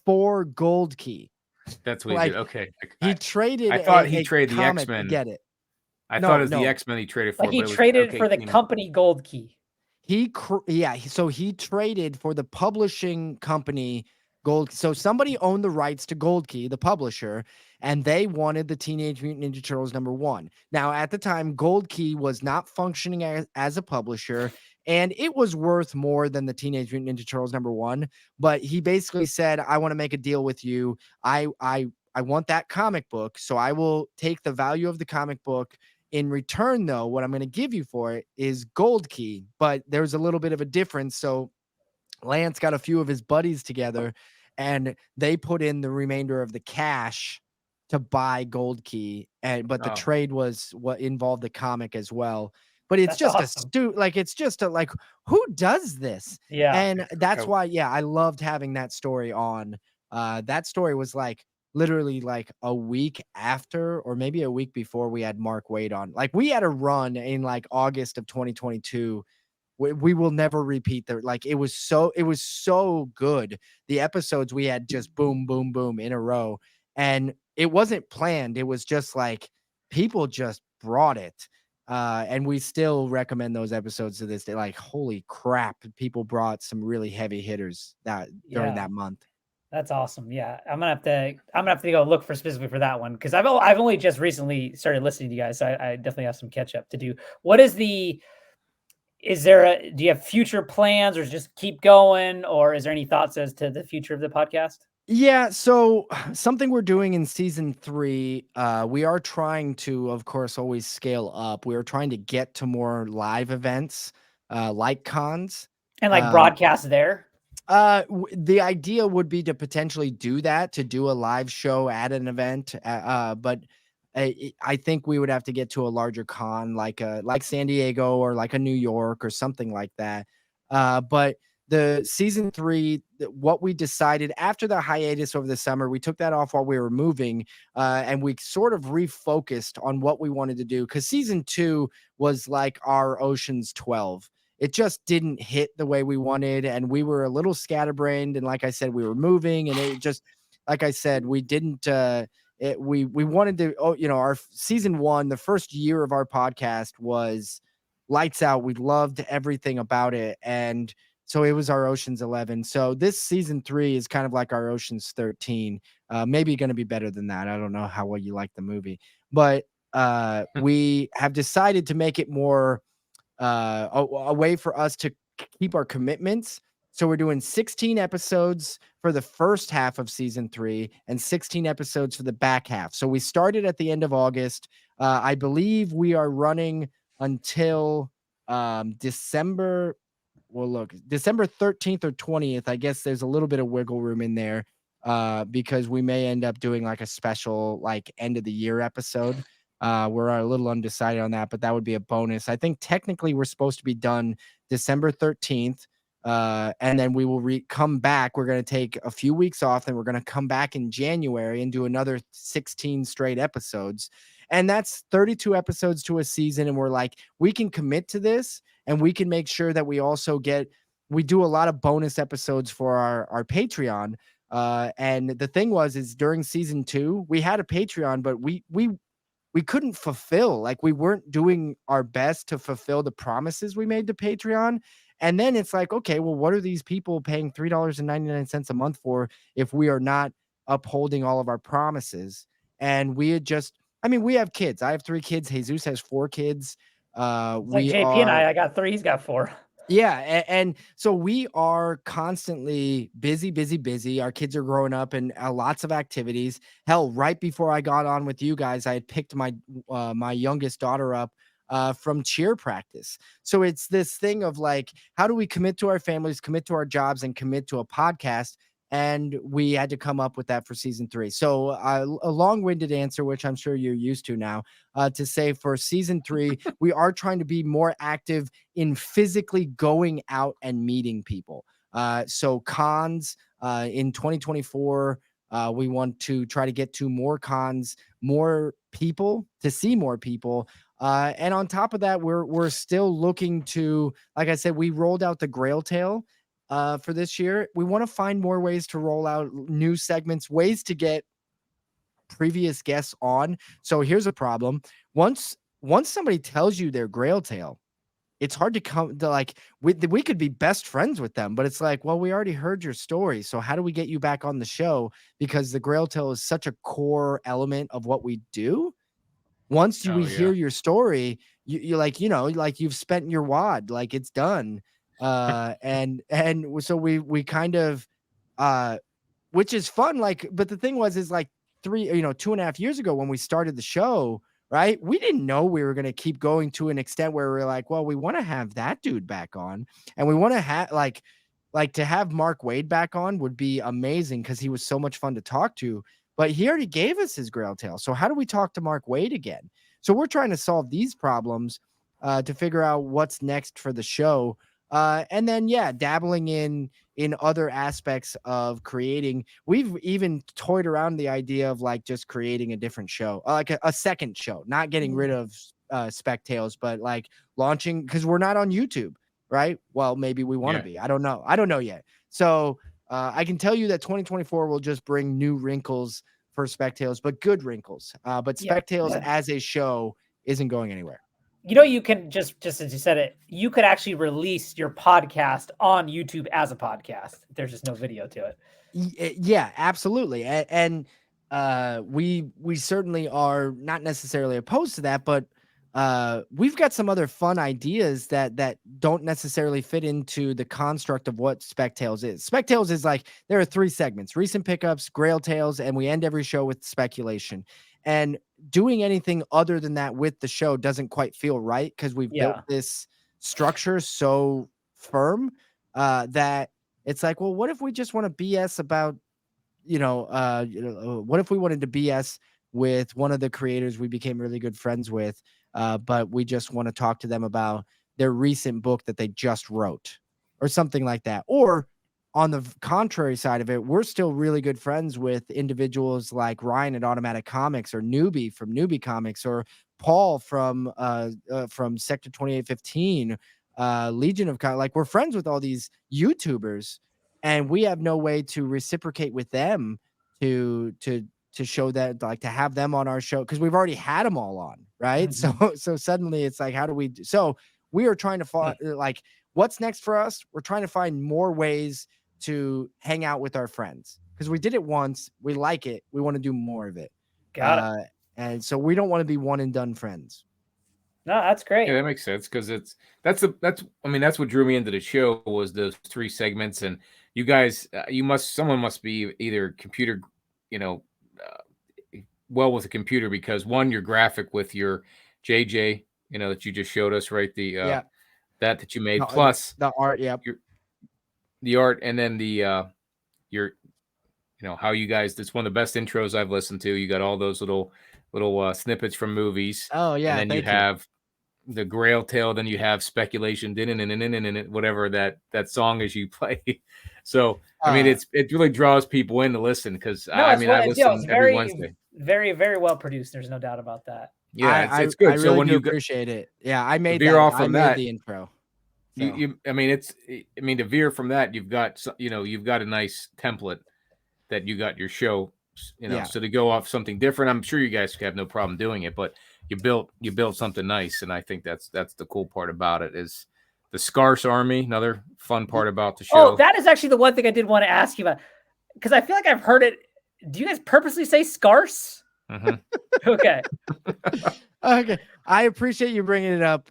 for Gold Key. That's what he did. Okay. He traded. I thought he traded the X-Men. To get it. I thought it was the X-Men he traded for. Like, he traded for the company Gold Key. So he traded for the publishing company Gold. So somebody owned the rights to Gold Key, the publisher, and they wanted the Teenage Mutant Ninja Turtles #1. Now, at the time, Gold Key was not functioning as a publisher, and it was worth more than the Teenage Mutant Ninja Turtles #1. But he basically said, "I want to make a deal with you. I want that comic book, so I will take the value of the comic book. In return, though, what I'm going to give you for it is Gold Key." But there's a little bit of a difference. So Lance got a few of his buddies together and they put in the remainder of the cash to buy Gold Key. But the trade was what involved the comic as well. But it's That's just awesome. it's just like, who does this? Yeah. And that's why, I loved having that story on. That story was like literally like a week after, or maybe a week before, we had Mark Waid on. Like, we had a run in like August of 2022. We will never repeat that. Like, it was so good. The episodes we had just boom, boom, boom in a row. And it wasn't planned. It was just like people just brought it. And we still recommend those episodes to this day. Like, holy crap, people brought some really heavy hitters during that month. That's awesome. Yeah, I'm gonna have to go look for specifically for that one, because I've only just recently started listening to you guys, so I definitely have some catch up to do. Do you have future plans, or just keep going, or is there any thoughts as to the future of the podcast? Yeah, so something we're doing in season 3, we are trying to, of course, always scale up. We are trying to get to more live events, like cons. And like broadcast there? The idea would be to potentially do that, to do a live show at an event. But I think we would have to get to a larger con, like San Diego or like a New York or something like that. But the season 3, what we decided after the hiatus over the summer, we took that off while we were moving, and we sort of refocused on what we wanted to do, because season 2 was like our Ocean's 12. It just didn't hit the way we wanted, and we were a little scatterbrained. And like I said, we were moving, and it just, like I said, we didn't. We wanted to. Our season 1, the first year of our podcast, was lights out. We loved everything about it, and so it was our Ocean's 11. So this season 3 is kind of like our Ocean's 13. Maybe going to be better than that. I don't know how well you like the movie, but we have decided to make it more a way for us to keep our commitments. So we're doing 16 episodes for the first half of season 3 and 16 episodes for the back half. So we started at the end of August. I believe we are running until December. Well, look, December 13th or 20th. I guess there's a little bit of wiggle room in there, because we may end up doing like a special, like, end of the year episode. We're a little undecided on that, but that would be a bonus. I think technically we're supposed to be done December 13th. And then we will come back. We're going to take a few weeks off, and we're going to come back in January and do another 16 straight episodes. And that's 32 episodes to a season. And we're like, we can commit to this, and we can make sure that we also we do a lot of bonus episodes for our Patreon. And the thing is during season 2, we had a Patreon, but we couldn't fulfill, like, we weren't doing our best to fulfill the promises we made to Patreon. And then it's like, okay, well, what are these people paying $3.99 a month for if we are not upholding all of our promises? And we have kids. I have 3 kids. Jesus has 4 kids. Like JP and I got 3, he's got 4. Yeah, and so we are constantly busy. Our kids are growing up, and lots of activities. Hell, right before I got on with you guys, I had picked my youngest daughter up from cheer practice. So it's this thing of like, how do we commit to our families, commit to our jobs, and commit to a podcast? And we had to come up with that for season 3. So a long-winded answer, which I'm sure you're used to now, to say for season 3, we are trying to be more active in physically going out and meeting people. So cons in 2024, we want to try to get to more cons, more people, to see more people. And on top of that, we're still looking to, like I said, we rolled out the Grail Tale for this year. We want to find more ways to roll out new segments, ways to get previous guests on. So here's a problem. Once somebody tells you their Grail Tale, it's hard to come to, like, we could be best friends with them, but it's like, well, we already heard your story. So how do we get you back on the show? Because the Grail Tale is such a core element of what we do. Once we yeah. hear your story, you like, like you've spent your wad, like it's done. And so we kind of, which is fun. Like, but the thing is like 2.5 years ago when we started the show, right? We didn't know we were going to keep going to an extent where we're like, well, we want to have that dude back on, and we want to have like to have Mark Wade back on would be amazing because he was so much fun to talk to. But he already gave us his Grail Tale. So how do we talk to Mark Wade again? So we're trying to solve these problems to figure out what's next for the show. And then, dabbling in other aspects of creating. We've even toyed around the idea of like just creating a different show, like a second show, not getting rid of Spec Tales, but like launching, because we're not on YouTube, right? Well, maybe we want to be. I don't know yet. So I can tell you that 2024 will just bring new wrinkles for Spec Tales, but good wrinkles. But Spec Tales as a show isn't going anywhere. You can just as you said it, you could actually release your podcast on YouTube as a podcast. There's just no video to it. Yeah, absolutely. And we certainly are not necessarily opposed to that, but we've got some other fun ideas that don't necessarily fit into the construct of what Spec Tales is. Spec Tales is like, there are 3 segments: recent pickups, Grail Tales, and we end every show with speculation. And doing anything other than that with the show doesn't quite feel right, because we've built this structure so firm that it's like, well, what if we just want to BS about, what if we wanted to BS with one of the creators we became really good friends with, but we just want to talk to them about their recent book that they just wrote or something like that. Or on the contrary side of it, we're still really good friends with individuals like Ryan at Automatic Comics, or Newbie from Newbie Comics, or Paul from Sector 2815, Legion of like, we're friends with all these YouTubers, and we have no way to reciprocate with them to show that, like, to have them on our show, because we've already had them all on, right? So suddenly it's like, how do we so we are trying to find like, what's next for us? We're trying to find more ways to hang out with our friends, because we did it once, we like it, we want to do more of it. Got it. And so we don't want to be one and done friends. No, that's great. Yeah, that makes sense, because that's what drew me into the show, was those 3 segments. And you guys, someone must be either computer, well with a computer, because one, your graphic with your JJ, that you just showed us, right? The that you made, plus the art, the art, and then the your how you guys, that's one of the best intros I've listened to. You got all those little snippets from movies. Oh yeah, and then you have the Grail Tale, then you have speculation, whatever that song is you play. So I mean, it really draws people in to listen, because I listen every Wednesday. Very, very well produced. There's no doubt about that. Yeah, it's good. I really do appreciate it. Yeah, I made veer off from that, the intro. So. To veer from that, you've got a nice template that you got your show, so to go off something different, I'm sure you guys have no problem doing it, but you built something nice. And I think that's the cool part about it, is the Scarce Army. Another fun part about the show. Oh, that is actually the one thing I did want to ask you about, because I feel like I've heard it. Do you guys purposely say Scarce? Mm-hmm. Okay. Okay, I appreciate you bringing it up.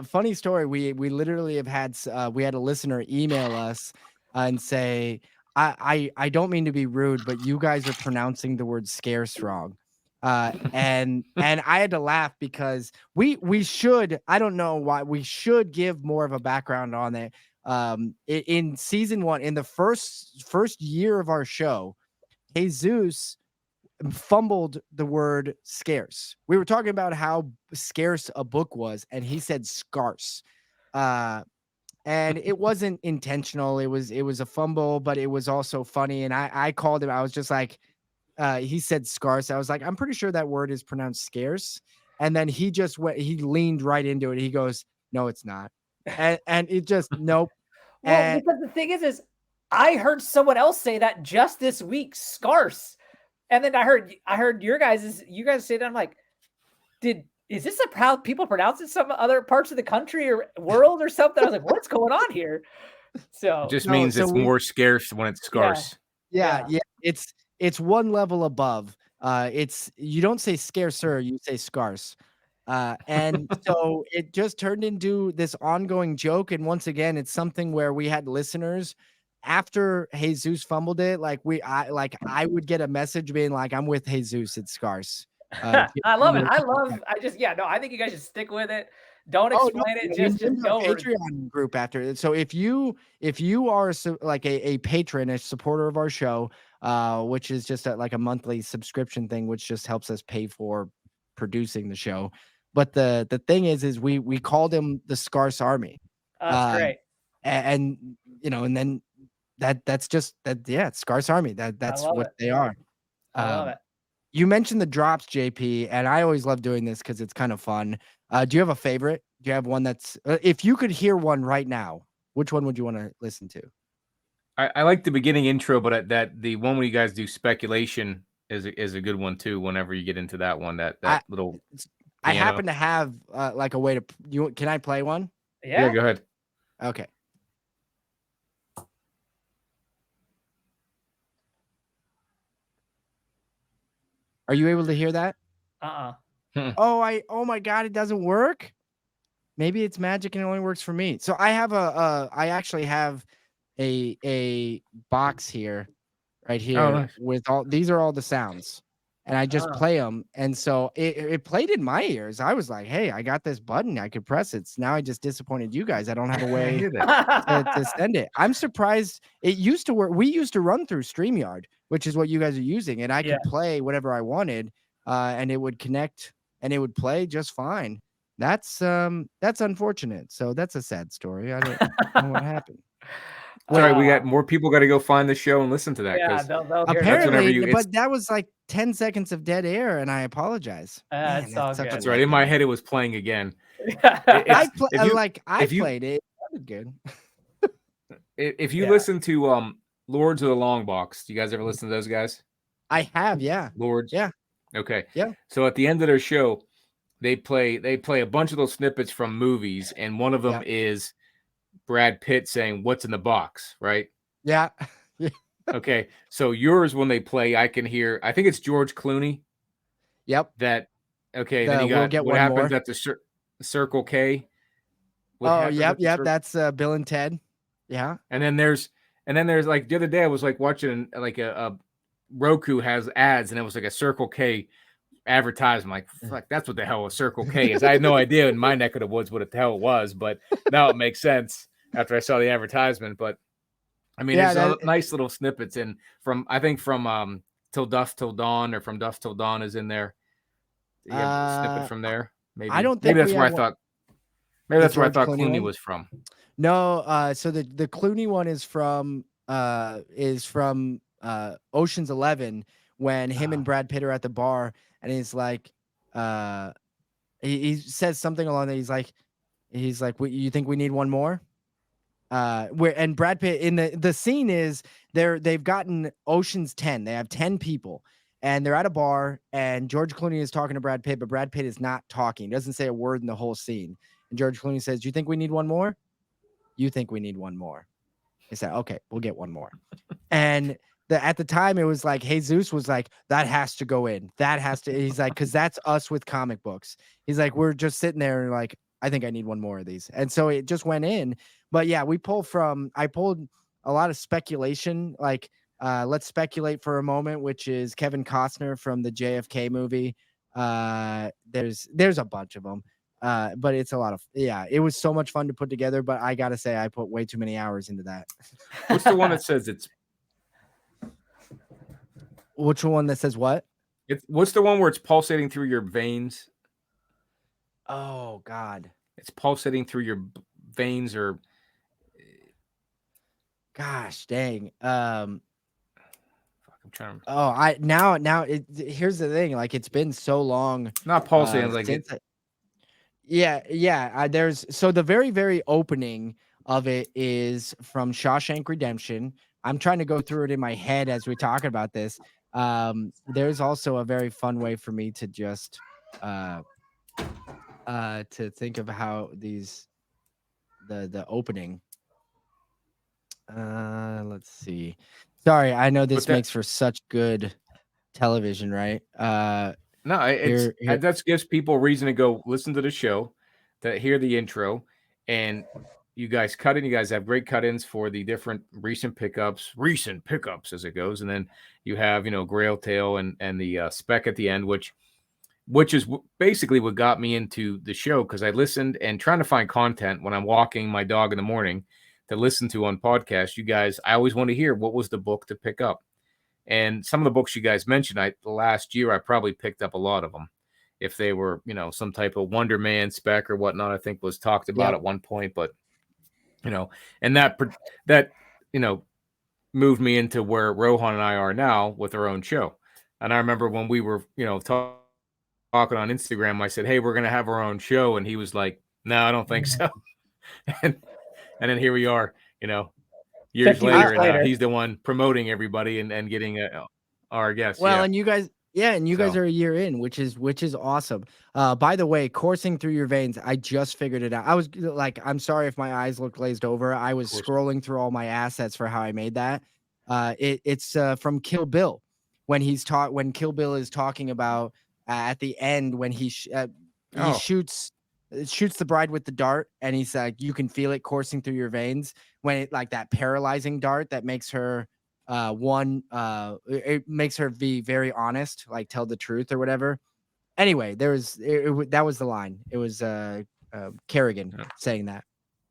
Funny story. We literally have had we had a listener email us and say, I don't mean to be rude, but you guys are pronouncing the word scarce wrong. And I had to laugh, because we should, I don't know why, we should give more of a background on it. In season 1, in the first year of our show, Jesus fumbled the word scarce. We were talking about how scarce a book was, and he said scarce. And it wasn't intentional. It was a fumble, but it was also funny. And I called him. I was just like, he said scarce. I was like, I'm pretty sure that word is pronounced scarce. And then he leaned right into it. He goes, no, it's not. And it just, nope. Well, because the thing is I heard someone else say that just this week, scarce. And then I heard you guys say that. I'm like, is this how people pronounce it in some other parts of the country or world or something? I was like, what's going on here? So it just means it's more scarce when it's scarce. Yeah. It's one level above. It's you don't say scarcer, you say scarce. And so it just turned into this ongoing joke. And once again, it's something where we had listeners after Jesus fumbled it. I would get a message being like, "I'm with Jesus. It's scarce." I love it. I think you guys should stick with it. Don't Oh no, explain it. we Just named our go. Patreon group after it. So if you are like a patron, a supporter of our show, which is just like a monthly subscription thing, which just helps us pay for producing the show. But the thing is we called him the Scarce Army. That's great. And and then that's just that. Yeah, it's Scarce Army. That's what they are. I love it. You mentioned the drops, JP, and I always love doing this because it's kind of fun. Do you have a favorite? Do you have one that's if you could hear one right now, which one would you want to listen to? I like the beginning intro, but the one where you guys do speculation is a good one too. Whenever you get into that one, that little I piano. happen to have like a way to can I play one? Yeah, go ahead. Okay. Are you able to hear that? Oh my God, it doesn't work. Maybe it's magic and it only works for me. So I have I actually have a box here, right here, nice. with these are all the sounds, and I just play them. And so it played in my ears. I was like, hey, I got this button. I could press it. So now I just disappointed you guys. I don't have a way to send it. I'm surprised. It used to work. We used to run through StreamYard, which is what you guys are using. And I could play whatever I wanted, and it would connect and it would play just fine. That's unfortunate. So that's a sad story. I don't know what happened. Sorry, we got more people got to go find the show and listen to that. Yeah, apparently, but that was like 10 seconds of dead air, and I apologize. Man, that's right. In my head, it was playing again. I played it. That was good. If you listen to Lords of the Long Box, do you guys ever listen to those guys? I have, yeah. Lords, yeah. Okay, yeah. So at the end of their show, they play a bunch of those snippets from movies, and one of them is Brad Pitt saying, "What's in the box?" Right? Yeah. Okay. So yours, when they play, I can hear. I think it's George Clooney. Yep. Then you got what happens at the Circle K. Yep. That's Bill and Ted. Yeah. And then there's like the other day I was like watching like a Roku has ads, and it was like a Circle K advertisement. Like, fuck, that's what the hell a Circle K is. I had no idea in my neck of the woods what the hell it was, but now it makes sense after I saw the advertisement. But I mean, it's nice little snippets, and from Till Dusk Till Dawn, or From Dusk Till Dawn is in there. You have a snippet from there. Maybe I don't think maybe that's where I thought. Maybe that's where I thought Clooney was from. No, so the Clooney one is from Ocean's 11, when him and Brad Pitt are at the bar, and he's like, he says something along that he's like, you think we need one more? And Brad Pitt in the scene is they've gotten Ocean's 10. They have 10 people, and they're at a bar, and George Clooney is talking to Brad Pitt, but Brad Pitt is not talking. He doesn't say a word in the whole scene. And George Clooney says, "Do you think we need one more? You think we need one more?" He said, "Okay, we'll get one more." And at the time, it was like Jesus was like, "That has to go in. That has to." He's like, "Because that's us with comic books." He's like, "We're just sitting there and like, I think I need one more of these." And so it just went in. But yeah, I pulled a lot of speculation. Like, let's speculate for a moment, which is Kevin Costner from the JFK movie. There's a bunch of them. But it's a lot of, it was so much fun to put together, but I gotta say I put way too many hours into that. What's the one that says it's which one that says what? What's the one where it's pulsating through your veins? Oh God. It's pulsating through your veins, or gosh dang. I'm trying to here's the thing, like it's been so long. Not pulsating, like it. There's so the very, very opening of it is from Shawshank Redemption. I'm trying to go through it in my head as we talk about this. There's also a very fun way for me to just to think of how the opening. Let's see. Sorry, I know this makes for such good television, right? No, Here- that gives people a reason to go listen to the show, to hear the intro, and you guys cut in. You guys have great cut-ins for the different recent pickups as it goes, and then you have Grail Tale and the Spec at the end, which is basically what got me into the show, because I listened and trying to find content when I'm walking my dog in the morning to listen to on podcast. You guys, I always want to hear what was the book to pick up. And some of the books you guys mentioned, the last year, I probably picked up a lot of them. If they were, some type of Wonder Man Spec or whatnot, I think was talked about at one point. But, and that moved me into where Rohan and I are now with our own show. And I remember when we were, talking on Instagram, I said, "Hey, we're going to have our own show." And he was like, "No, I don't think so." and then here we are, years 50 later, years and later. he's the one promoting everybody and getting our guests. Well, yeah. and you guys, you guys So- are a year in, which is awesome. By the way, coursing through your veins, I just figured it out. I was like, I'm sorry if my eyes look glazed over. I was Of course. scrolling through all my assets for how I made that. It's from Kill Bill, when Kill Bill is talking about at the end when he shoots the bride with the dart, and he's like, you can feel it coursing through your veins, when it, like, that paralyzing dart that makes her it makes her be very honest, like tell the truth or whatever. Anyway, that was the line. It was Kerrigan saying that.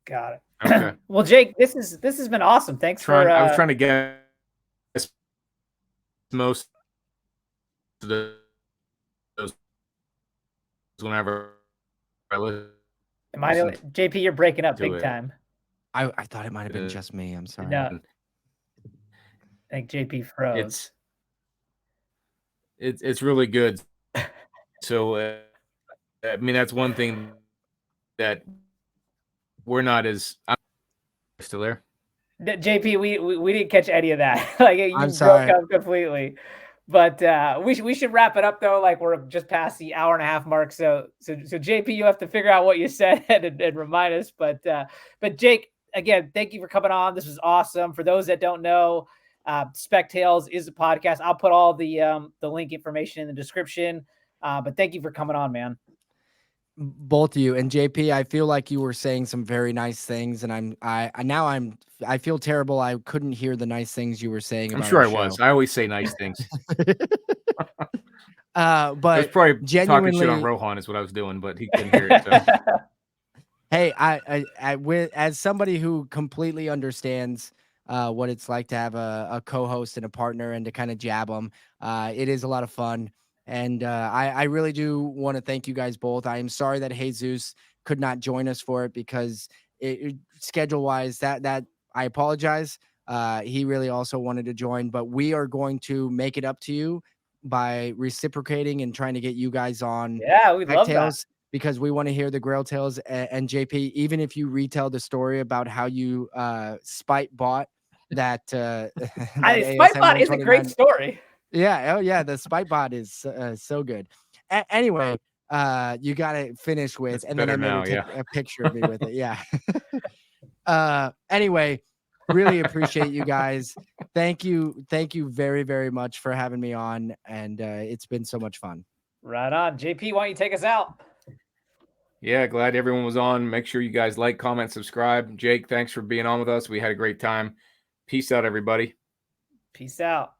Got it. Okay. Well, Jake, this has been awesome. Thanks for. I was trying to guess most of those whenever I listen. JP, you're breaking up to big it. time. I thought it might have been just me. I'm sorry. No. I think JP froze. It's really good. So I mean, that's one thing that we're not as. I'm still there. JP, we didn't catch any of that. Like, you I'm broke sorry. up completely. But we should wrap it up though. Like, we're just past the hour and a half mark. So JP, you have to figure out what you said and remind us. But Jake, again, thank you for coming on. This was awesome. For those that don't know, Spec Tales is a podcast. I'll put all the link information in the description. But thank you for coming on, man. Both of you, and JP, I feel like you were saying some very nice things, and I feel terrible. I couldn't hear the nice things you were saying. I'm about sure our I was. show. I always say nice things. But I was probably genuinely, talking shit on Rohan is what I was doing, but he couldn't hear it. So. Hey, as somebody who completely understands what it's like to have a co-host and a partner and to kind of jab them, it is a lot of fun. And I really do want to thank you guys both. I am sorry that Jesus could not join us for it, because schedule-wise, that I apologize. He really also wanted to join, but we are going to make it up to you by reciprocating and trying to get you guys on. Yeah, we love that. Because we want to hear the Grail Tales. And JP, even if you retell the story about how you spite bought that, Spite Bot is a great story. Yeah. Oh yeah. The spite bot is so good. Anyway, you got to finish with, and then I made her take a picture of me with it. Yeah. Anyway, really appreciate you guys. Thank you very, very much for having me on. And it's been so much fun. Right on. JP, why don't you take us out? Yeah, glad everyone was on. Make sure you guys like, comment, subscribe. Jake, thanks for being on with us. We had a great time. Peace out, everybody. Peace out.